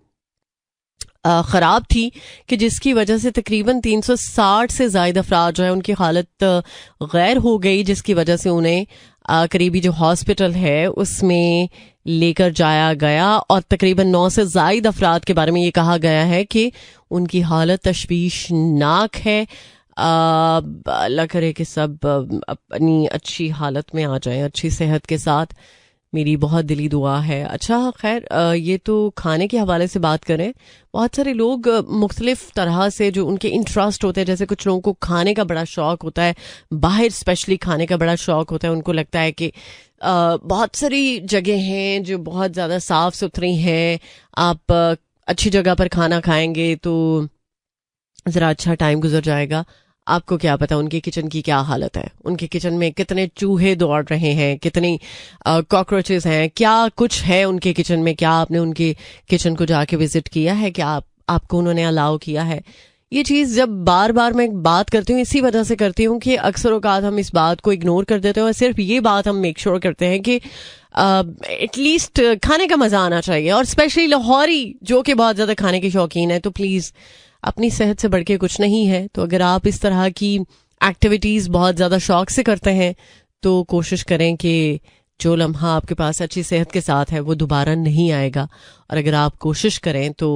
A: ख़राब थी कि जिसकी वजह से तकरीबन 360 से ज़ायद अफराद जो है उनकी हालत गैर हो गई, जिसकी वजह से उन्हें करीबी जो हॉस्पिटल है उसमें लेकर जाया गया और तकरीबन 9 से ज़ायद अफराद के बारे में ये कहा गया है कि उनकी हालत तशवीशनाक है। अल्लाह करे कि सब अपनी अच्छी हालत में आ जाएं, अच्छी सेहत के साथ, मेरी बहुत दिली दुआ है। अच्छा खैर, ये तो खाने के हवाले से बात करें, बहुत सारे लोग मुख्तलिफ तरह से जो उनके इंटरेस्ट होते हैं, जैसे कुछ लोगों को खाने का बड़ा शौक होता है, बाहर स्पेशली खाने का बड़ा शौक होता है, उनको लगता है कि बहुत सारी जगह हैं जो बहुत ज़्यादा साफ़ सुथरी हैं, आप अच्छी जगह पर खाना खाएंगे तो ज़रा अच्छा टाइम गुजर जाएगा। आपको क्या पता उनके किचन की क्या हालत है, उनके किचन में कितने चूहे दौड़ रहे हैं, कितनी कॉकरोचेस हैं, क्या कुछ है उनके किचन में। क्या आपने उनके किचन को जाके विजिट किया है, क्या आपको उन्होंने अलाउ किया है। ये चीज़ जब बार बार मैं बात करती हूँ इसी वजह से करती हूँ कि अक्सर औकात हम इस बात को इग्नोर कर देते हैं और सिर्फ ये बात हम मेक श्योर करते हैं कि एटलीस्ट खाने का मज़ा आना चाहिए। और स्पेशली लाहौरी जो कि बहुत ज़्यादा खाने के शौकीन है, तो प्लीज़ अपनी सेहत से बढ़ के कुछ नहीं है। तो अगर आप इस तरह की एक्टिविटीज़ बहुत ज़्यादा शौक से करते हैं तो कोशिश करें कि जो लम्हा आपके पास अच्छी सेहत के साथ है वो दोबारा नहीं आएगा। और अगर आप कोशिश करें तो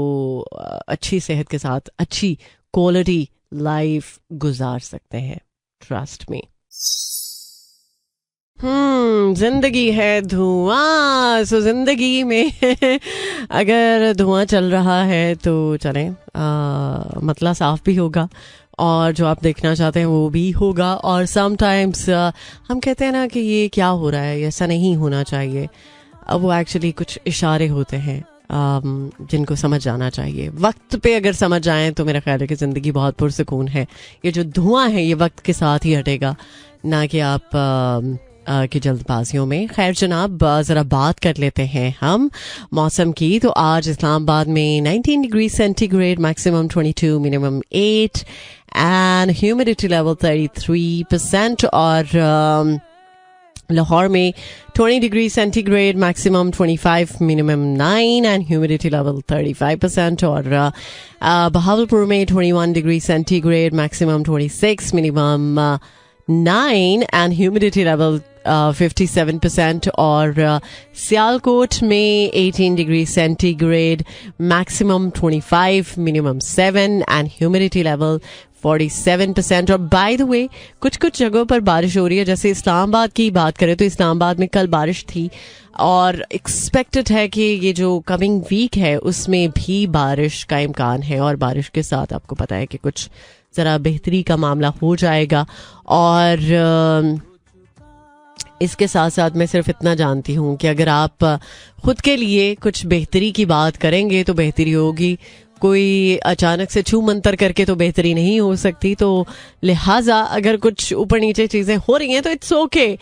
A: अच्छी सेहत के साथ अच्छी क्वालिटी लाइफ गुजार सकते हैं, ट्रस्ट मी। जिंदगी है धुआं, सो जिंदगी में अगर धुआं चल रहा है तो चलें, मतलब साफ भी होगा और जो आप देखना चाहते हैं वो भी होगा। और समटाइम्स हम कहते हैं ना कि ये क्या हो रहा है, ऐसा नहीं होना चाहिए, वो एक्चुअली कुछ इशारे होते हैं जिनको समझ जाना चाहिए। वक्त पे अगर समझ जाएं तो मेरा ख्याल है कि ज़िंदगी बहुत पुरसकून है। ये जो धुआं है ये वक्त के साथ ही हटेगा, ना कि आप की जल्दबाजियों में। खैर जनाब, ज़रा बात कर लेते हैं हम मौसम की। तो आज इस्लामाबाद में 19 degree centigrade, maximum 22, minimum 8 and humidity level 33%। और लाहौर में 20 degree centigrade, maximum 25, minimum 9 and humidity level 35%। और बहावलपुर में 21 degree centigrade, maximum 26, minimum 9 and humidity level 57%। और सियालकोट में 18 degree centigrade, maximum 25, minimum 7 and humidity level 47%। और बाय द वे कुछ कुछ जगहों पर बारिश हो रही है, जैसे इस्लामाबाद की बात करें तो इस्लामाबाद में कल बारिश थी और एक्सपेक्टेड है कि ये जो कमिंग वीक है उसमें भी बारिश का इम्कान है। और बारिश के साथ आपको पता है कि कुछ ज़रा बेहतरी का मामला हो जाएगा। और इसके साथ साथ मैं सिर्फ इतना जानती हूँ कि अगर आप खुद के लिए कुछ बेहतरी की बात करेंगे तो बेहतरी होगी, कोई अचानक से छू मंतर करके तो बेहतरी नहीं हो सकती, तो लिहाजा अगर कुछ ऊपर नीचे चीज़ें हो रही हैं तो इट्स ओके।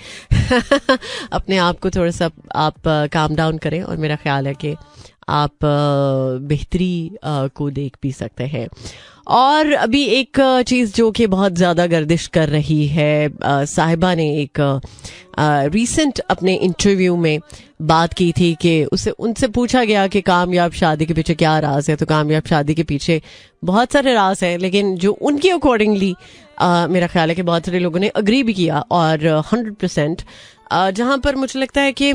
A: अपने आप को थोड़ा सा आप काम डाउन करें और मेरा ख्याल है कि आप बेहतरी को देख भी सकते हैं। और अभी एक चीज़ जो कि बहुत ज़्यादा गर्दिश कर रही है, साहिबा ने एक रीसेंट अपने इंटरव्यू में बात की थी कि उनसे पूछा गया कि कामयाब शादी के पीछे क्या राज है, तो कामयाब शादी के पीछे बहुत सारे राज हैं, लेकिन जो उनके अकॉर्डिंगली मेरा ख्याल है कि बहुत सारे लोगों ने अग्री भी किया और 100% जहाँ पर मुझे लगता है कि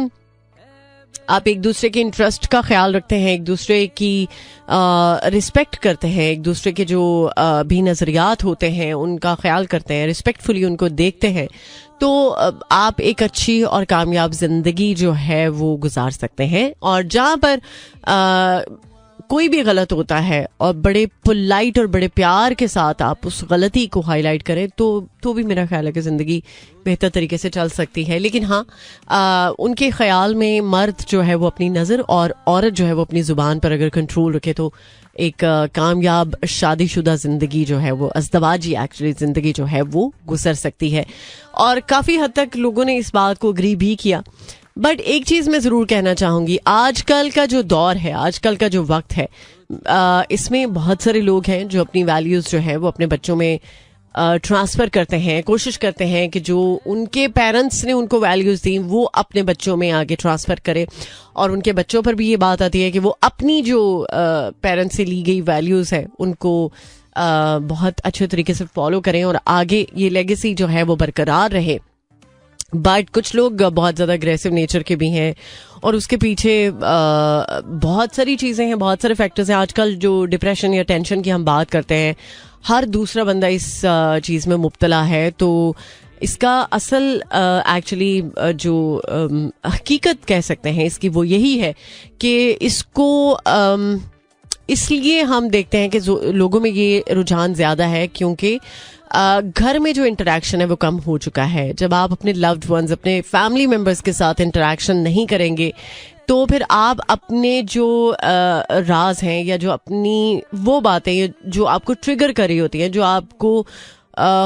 A: आप एक दूसरे के इंटरेस्ट का ख्याल रखते हैं, एक दूसरे की रिस्पेक्ट करते हैं, एक दूसरे के जो भी नज़रियात होते हैं उनका ख्याल करते हैं, रिस्पेक्टफुली उनको देखते हैं, तो आप एक अच्छी और कामयाब जिंदगी जो है वो गुजार सकते हैं। और जहाँ पर कोई भी गलत होता है और बड़े पोलाइट और बड़े प्यार के साथ आप उस गलती को हाईलाइट करें तो भी मेरा ख्याल है कि ज़िंदगी बेहतर तरीके से चल सकती है। लेकिन हाँ, उनके ख्याल में मर्द जो है वो अपनी नज़र और औरत जो है वो अपनी ज़ुबान पर अगर कंट्रोल रखे तो एक कामयाब शादीशुदा ज़िंदगी जो है वो अज़दवाजी एक्चुअली ज़िंदगी जो है वो गुजर सकती है। और काफ़ी हद तक लोगों ने इस बात को अग्री भी किया। बट एक चीज़ मैं ज़रूर कहना चाहूँगी, आजकल का जो दौर है, आजकल का जो वक्त है, इसमें बहुत सारे लोग हैं जो अपनी वैल्यूज़ जो है वो अपने बच्चों में ट्रांसफ़र करते हैं, कोशिश करते हैं कि जो उनके पेरेंट्स ने उनको वैल्यूज़ दी वो अपने बच्चों में आगे ट्रांसफ़र करें। और उनके बच्चों पर भी ये बात आती है कि वो अपनी जो पेरेंट्स से ली गई वैल्यूज़ है उनको बहुत अच्छे तरीके से फॉलो करें और आगे ये लेगेसी जो है वो बरकरार रहे। बट कुछ लोग बहुत ज़्यादा अग्रेसिव नेचर के भी हैं और उसके पीछे बहुत सारी चीज़ें हैं, बहुत सारे फैक्टर्स हैं। आजकल जो डिप्रेशन या टेंशन की हम बात करते हैं, हर दूसरा बंदा इस चीज़ में मुब्तला है। तो इसका असल एक्चुअली जो हकीकत कह सकते हैं इसकी वो यही है कि इसको इसलिए हम देखते हैं कि लोगों में ये रुझान ज़्यादा है क्योंकि घर में जो इंटरेक्शन है वो कम हो चुका है। जब आप अपने लव्ड वंस, अपने फैमिली मेम्बर्स के साथ इंटरेक्शन नहीं करेंगे तो फिर आप अपने जो राज हैं या जो अपनी वो बातें जो आपको ट्रिगर कर रही होती हैं, जो आपको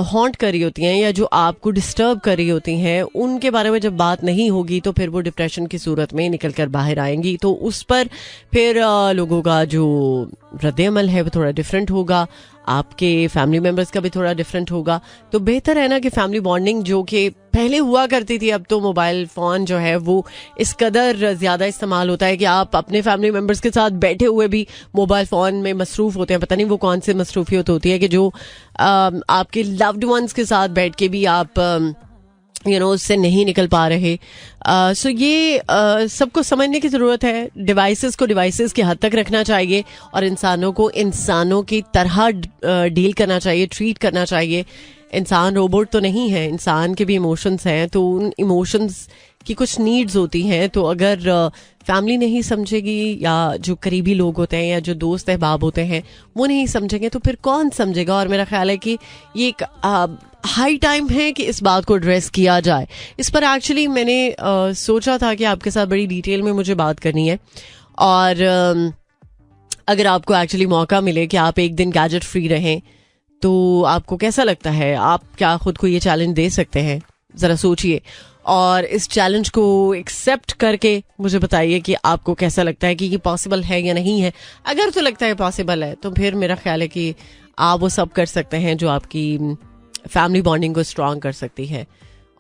A: हॉन्ट कर रही होती हैं या जो आपको डिस्टर्ब कर रही होती हैं, उनके बारे में जब बात नहीं होगी तो फिर वो डिप्रेशन की सूरत में निकल कर बाहर आएंगी। तो उस पर फिर लोगों का जो रद्द-ए-अमल है वो थोड़ा डिफरेंट होगा, आपके फैमिली मेम्बर्स का भी थोड़ा डिफरेंट होगा। तो बेहतर है ना कि फैमिली बॉन्डिंग जो कि पहले हुआ करती थी, अब तो मोबाइल फ़ोन जो है वो इस कदर ज़्यादा इस्तेमाल होता है कि आप अपने फैमिली मेम्बर्स के साथ बैठे हुए भी मोबाइल फ़ोन में मसरूफ़ होते हैं। पता नहीं वो कौन सी मसरूफियत होती है कि जो आपके लव्ड वंस के साथ बैठ के भी आप उससे नहीं निकल पा रहे। सो ये सबको समझने की ज़रूरत है। डिवाइसेस को डिवाइसेस की हद तक रखना चाहिए और इंसानों को इंसानों की तरह डील करना चाहिए, ट्रीट करना चाहिए। इंसान रोबोट तो नहीं है, इंसान के भी इमोशंस हैं, तो उन इमोशंस की कुछ नीड्स होती हैं। तो अगर फैमिली नहीं समझेगी या जो करीबी लोग होते हैं या जो दोस्त अहबाब होते हैं वो नहीं समझेंगे तो फिर कौन समझेगा। और मेरा ख्याल है कि ये एक हाई टाइम है कि इस बात को एड्रेस किया जाए। इस पर एक्चुअली मैंने सोचा था कि आपके साथ बड़ी डिटेल में मुझे बात करनी है। और अगर आपको एक्चुअली मौका मिले कि आप एक दिन गैजेट फ्री रहें तो आपको कैसा लगता है? आप क्या खुद को ये चैलेंज दे सकते हैं? ज़रा सोचिए और इस चैलेंज को एक्सेप्ट करके मुझे बताइए कि आपको कैसा लगता है कि ये पॉसिबल है या नहीं है। अगर तो लगता है पॉसिबल है तो फिर मेरा ख्याल है कि आप वो सब कर सकते हैं जो आपकी फैमिली बॉन्डिंग को स्ट्रॉन्ग कर सकती है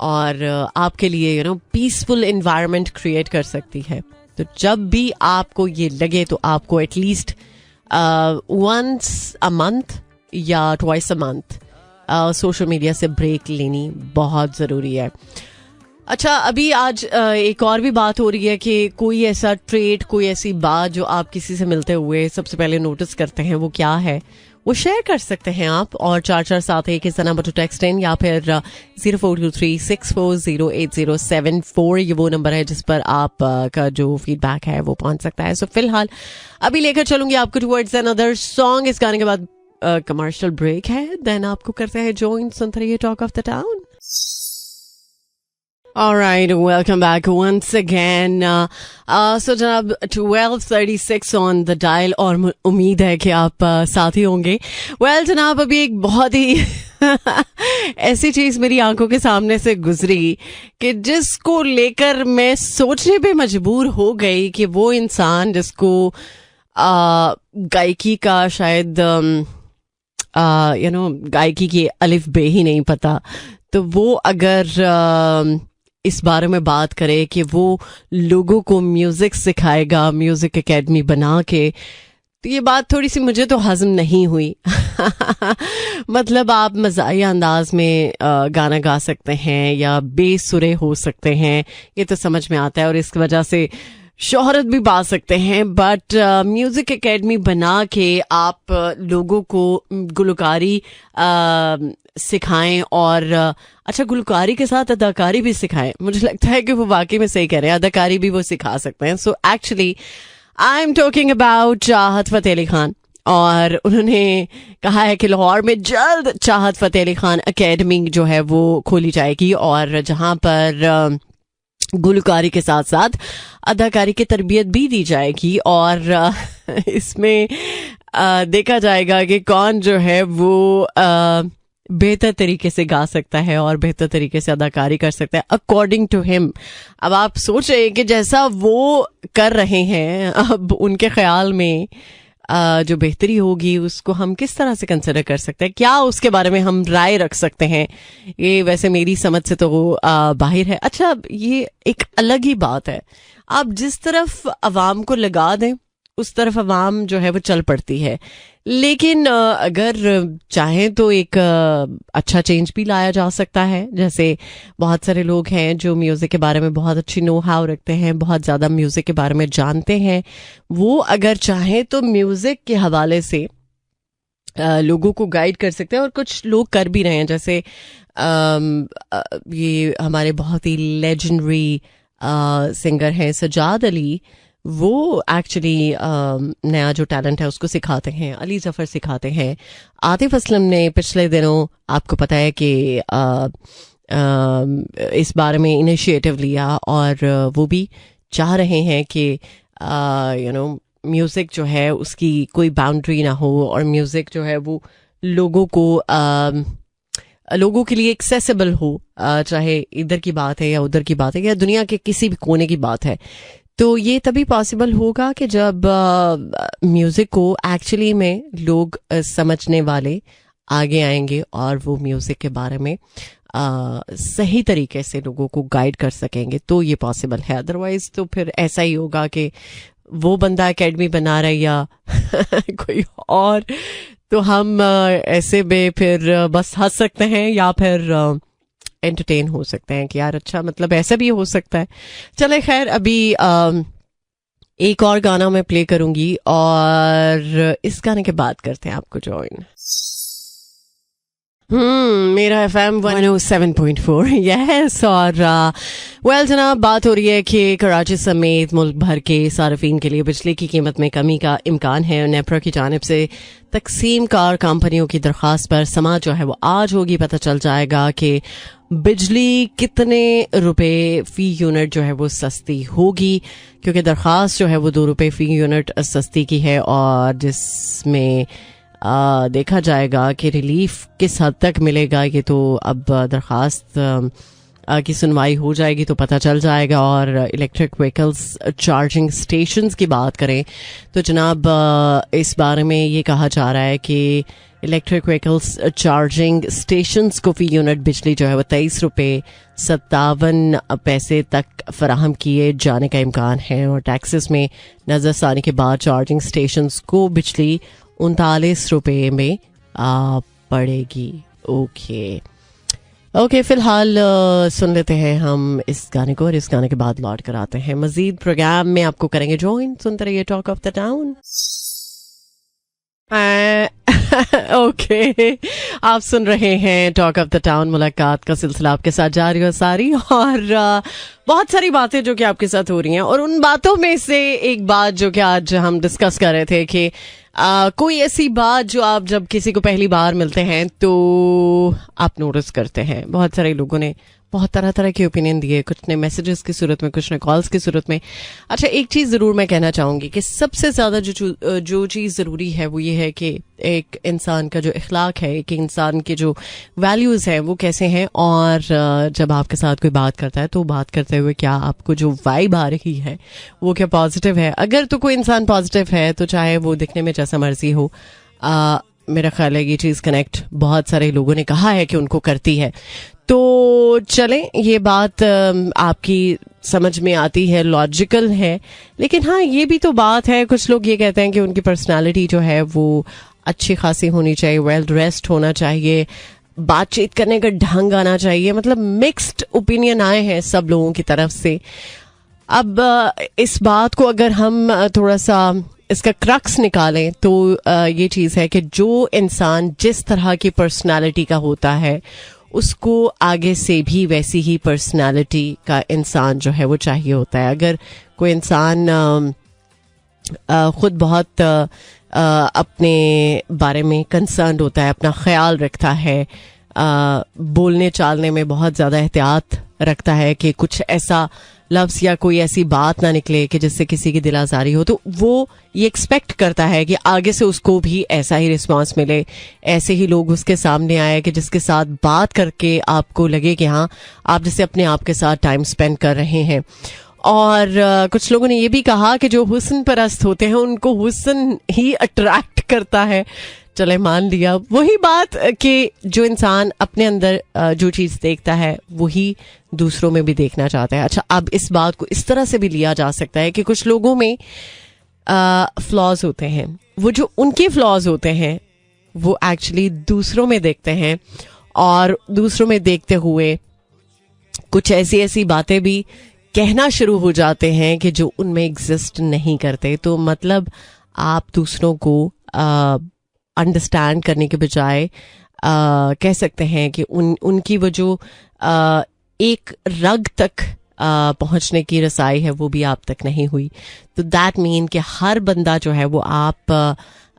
A: और आपके लिए पीसफुल एनवायरनमेंट क्रिएट कर सकती है। तो जब भी आपको ये लगे तो आपको एटलीस्ट वंस अ मंथ या twice a month social media से ब्रेक लेनी बहुत ज़रूरी है। अच्छा, अभी आज एक और भी बात हो रही है कि कोई ऐसा ट्रेट, कोई ऐसी बात जो आप किसी से मिलते हुए सबसे पहले नोटिस करते हैं, वो क्या है? वो शेयर कर सकते हैं आप। और 4471 इस नंबर टू टेक्स्ट इन या फिर 0423640807 ये वो नंबर है जिस पर आप का जो फीडबैक है वो पहुंच सकता है। सो फिलहाल अभी लेकर चलूंगी आपको टुवर्ड्स अनदर सॉन्ग। इस गाने के बाद कमर्शियल ब्रेक है, देन आपको करते हैं ज्वाइन सुनते रहिए talk of the town. All right, welcome back once again. So जनाब 12:36 on the dial और उम्मीद है कि आप साथी होंगे. Well जनाब अभी एक बहुत ही ऐसी चीज मेरी आंखों के सामने से गुजरी कि जिसको लेकर मैं सोचने पे मजबूर हो गई कि वो इंसान जिसको गायकी का शायद गायकी की अलिफ बे ही नहीं पता, तो वो अगर इस बारे में बात करे कि वो लोगों को म्यूजिक सिखाएगा म्यूजिक एकेडमी बना के, तो ये बात थोड़ी सी मुझे तो हजम नहीं हुई. मतलब आप मज़ाहिया अंदाज में गाना गा सकते हैं या बेसुरे हो सकते हैं, ये तो समझ में आता है, और इस वजह से शोहरत भी पा सकते हैं. बट म्यूजिक एकेडमी बना के आप लोगों को गुलकारी सिखाएं, और अच्छा गुलकारी के साथ अदाकारी भी सिखाएं. मुझे लगता है कि वो वाकई में सही कह रहे हैं, अदाकारी भी वो सिखा सकते हैं. So actually I am talking about चाहत फतेह अली खान, और उन्होंने कहा है कि लाहौर में जल्द चाहत फतेह अली खान एकेडमी जो है वो खोली जाएगी, और जहां पर गुलकारी के साथ साथ अदाकारी की तरबियत भी दी जाएगी, और इसमें देखा जाएगा कि कौन जो है वो बेहतर तरीके से गा सकता है और बेहतर तरीके से अदाकारी कर सकता है अकॉर्डिंग टू हिम. अब आप सोच रहे हैं कि जैसा वो कर रहे हैं, अब उनके ख्याल में जो बेहतरी होगी उसको हम किस तरह से कंसिडर कर सकते हैं, क्या उसके बारे में हम राय रख सकते हैं. ये वैसे मेरी समझ से तो बाहर है. अच्छा, ये एक अलग ही बात है, आप जिस तरफ अवाम को लगा दें उस तरफ अवाम जो है वो चल पड़ती है. लेकिन अगर चाहें तो एक अच्छा चेंज भी लाया जा सकता है. जैसे बहुत सारे लोग हैं जो म्यूजिक के बारे में बहुत अच्छी नो हाउ रखते हैं, बहुत ज़्यादा म्यूजिक के बारे में जानते हैं, वो अगर चाहें तो म्यूजिक के हवाले से लोगों को गाइड कर सकते हैं, और कुछ लोग कर भी रहे हैं. जैसे ये हमारे बहुत ही लेजेंडरी सिंगर हैं सजाद अली, वो एक्चुअली नया जो टैलेंट है उसको सिखाते हैं. अली जफ़र सिखाते हैं. आतिफ असलम ने पिछले दिनों आपको पता है कि इस बारे में इनिशिएटिव लिया, और वो भी चाह रहे हैं कि म्यूज़िक जो है उसकी कोई बाउंड्री ना हो, और म्यूज़िक जो है वो लोगों के लिए एक्सेसिबल हो, चाहे इधर की बात है या उधर की बात है या दुनिया के किसी भी कोने की बात है. तो ये तभी पॉसिबल होगा कि जब म्यूज़िक को एक्चुअली में लोग समझने वाले आगे आएंगे और वो म्यूज़िक के बारे में सही तरीके से लोगों को गाइड कर सकेंगे, तो ये पॉसिबल है. अदरवाइज तो फिर ऐसा ही होगा कि वो बंदा एकेडमी बना रहा है या कोई और, तो हम ऐसे में फिर बस हंस सकते हैं या फिर एंटरटेन हो सकते हैं कि यार अच्छा, मतलब ऐसा भी हो सकता है. चले खैर, अभी एक और गाना मैं प्ले करूंगी और इस गाने के बाद करते हैं आपको ज्वाइन. मेरा FM 107.4 यस. और वेल जनाब, बात हो रही है कि कराची समेत मुल्क भर के सार्फिन के लिए बिजली की कीमत में कमी का इम्कान है. नेपरा की जानिब से तकसीम कार कंपनियों की दरख्वास्त पर समाअत जो है वो आज होगी. पता चल जाएगा कि बिजली कितने रुपए फी यूनिट जो है वो सस्ती होगी, क्योंकि दरख्वास्त जो है वो 2 रुपए फी यूनिट सस्ती की है, और जिसमें देखा जाएगा कि रिलीफ किस हद तक मिलेगा. ये तो अब दरख्वास्त की सुनवाई हो जाएगी तो पता चल जाएगा. और इलेक्ट्रिक व्हीकल्स चार्जिंग स्टेशंस की बात करें तो जनाब इस बारे में ये कहा जा रहा है कि इलेक्ट्रिक व्हीकल्स चार्जिंग स्टेशंस को फी यूनिट बिजली जो है वो 23 रुपये 57 पैसे तक फराहम किए जाने का इम्कान है. और टैक्सेस में नज़रसानी के बाद चार्जिंग स्टेशंस को बिजली 39 रुपये में पड़ेगी. ओके, फिलहाल सुन लेते हैं हम इस गाने को, और इस गाने के बाद लौट कर आते हैं. मजीद प्रोग्राम में आपको करेंगे ज्वाइन. सुनते रहिए talk of the town. Okay, आप सुन रहे हैं टॉक ऑफ द टाउन. मुलाकात का सिलसिला आपके साथ जारी और सारी, और बहुत सारी बातें जो कि आपके साथ हो रही हैं. और उन बातों में से एक बात जो कि आज हम डिस्कस कर रहे थे कि कोई ऐसी बात जो आप जब किसी को पहली बार मिलते हैं तो आप नोटिस करते हैं. बहुत सारे लोगों ने बहुत तरह तरह के ओपिनियन दिए, कुछ ने मैसेजेस की सूरत में, कुछ ने कॉल्स की सूरत में। अच्छा, एक चीज़ ज़रूर मैं कहना चाहूँगी कि सबसे ज़्यादा जो चीज़ ज़रूरी है वो ये है कि एक इंसान का जो इखलाक है, एक इंसान के जो वैल्यूज़ हैं वो कैसे हैं, और जब आपके साथ कोई बात करता है तो बात करते हुए क्या आपको जो वाइब आ रही है वो क्या पॉजिटिव है। अगर तो कोई इंसान पॉजिटिव है तो चाहे वो दिखने में जैसा मर्जी हो, मेरा ख्याल है ये चीज़ कनेक्ट बहुत सारे लोगों ने कहा है कि उनको करती है। तो चलें, ये बात आपकी समझ में आती है, लॉजिकल है, लेकिन हाँ ये भी तो बात है, कुछ लोग ये कहते हैं कि उनकी पर्सनालिटी जो है वो अच्छी खासी होनी चाहिए, वेल ड्रेस्ड होना चाहिए, बातचीत करने का ढंग आना चाहिए। मतलब मिक्स्ड ओपिनियन आए हैं सब लोगों की तरफ से। अब इस बात को अगर हम थोड़ा सा इसका क्रक्स निकालें तो ये चीज़ है कि जो इंसान जिस तरह की पर्सनालिटी का होता है उसको आगे से भी वैसी ही पर्सनालिटी का इंसान जो है वो चाहिए होता है। अगर कोई इंसान खुद बहुत अपने बारे में कंसर्न होता है, अपना ख्याल रखता है, बोलने चालने में बहुत ज़्यादा एहतियात रखता है कि कुछ ऐसा लफ्ज़ या कोई ऐसी बात ना निकले कि जिससे किसी की दिल आज़ारी हो, तो वो ये एक्सपेक्ट करता है कि आगे से उसको भी ऐसा ही रिस्पांस मिले, ऐसे ही लोग उसके सामने आए कि जिसके साथ बात करके आपको लगे कि हाँ आप जैसे अपने आप के साथ टाइम स्पेंड कर रहे हैं। और कुछ लोगों ने ये भी कहा कि जो हुस्न परस्त होते हैं उनको हुस्न ही अट्रैक्ट करता है। चले, मान लिया, वही बात कि जो इंसान अपने अंदर जो चीज़ देखता है वही दूसरों में भी देखना चाहता है। अच्छा, अब इस बात को इस तरह से भी लिया जा सकता है कि कुछ लोगों में फ्लॉज होते हैं, वो जो उनके फ्लॉज होते हैं वो एक्चुअली दूसरों में देखते हैं, और दूसरों में देखते हुए कुछ ऐसी ऐसी बातें भी कहना शुरू हो जाते हैं कि जो उनमें एग्जिस्ट नहीं करते। तो मतलब आप दूसरों को अंडरस्टैंड करने के बजाय कह सकते हैं कि उनकी वो जो एक रग तक पहुंचने की रसाई है वो भी आप तक नहीं हुई। तो दैट मीन कि हर बंदा जो है वो आप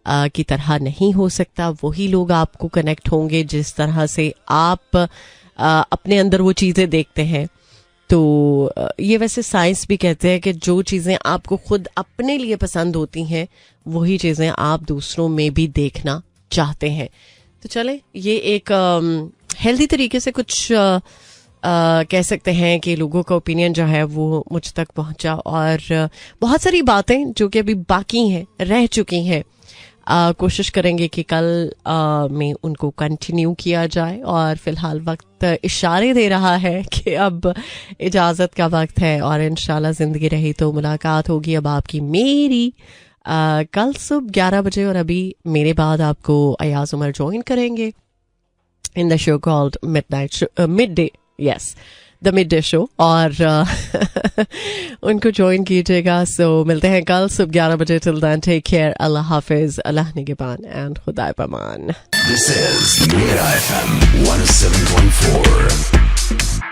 A: की तरह नहीं हो सकता। वही लोग आपको कनेक्ट होंगे जिस तरह से आप अपने अंदर वो चीज़ें देखते हैं। तो ये वैसे साइंस भी कहते हैं कि जो चीज़ें आपको खुद अपने लिए पसंद होती हैं वही चीज़ें आप दूसरों में भी देखना चाहते हैं। तो चले, ये एक हेल्दी तरीके से कुछ कह सकते हैं कि लोगों का ओपिनियन जो है वो मुझ तक पहुंचा, और बहुत सारी बातें जो कि अभी बाकी हैं, रह चुकी हैं, कोशिश करेंगे कि कल में उनको कंटिन्यू किया जाए। और फिलहाल वक्त इशारे दे रहा है कि अब इजाज़त का वक्त है, और इंशाल्लाह ज़िंदगी रही तो मुलाकात होगी अब आपकी मेरी कल सुबह 11 बजे। और अभी मेरे बाद आपको अयाज उमर ज्वाइन करेंगे in the show called midday, yes, the midday show, और उनको ज्वाइन कीजिएगा। सो मिलते हैं कल सुबह 11 बजे। Till then take care, Allah हाफिज, अल्लाह निगहबान एंड खुदा पमान।
D: This is Mira FM 107.4.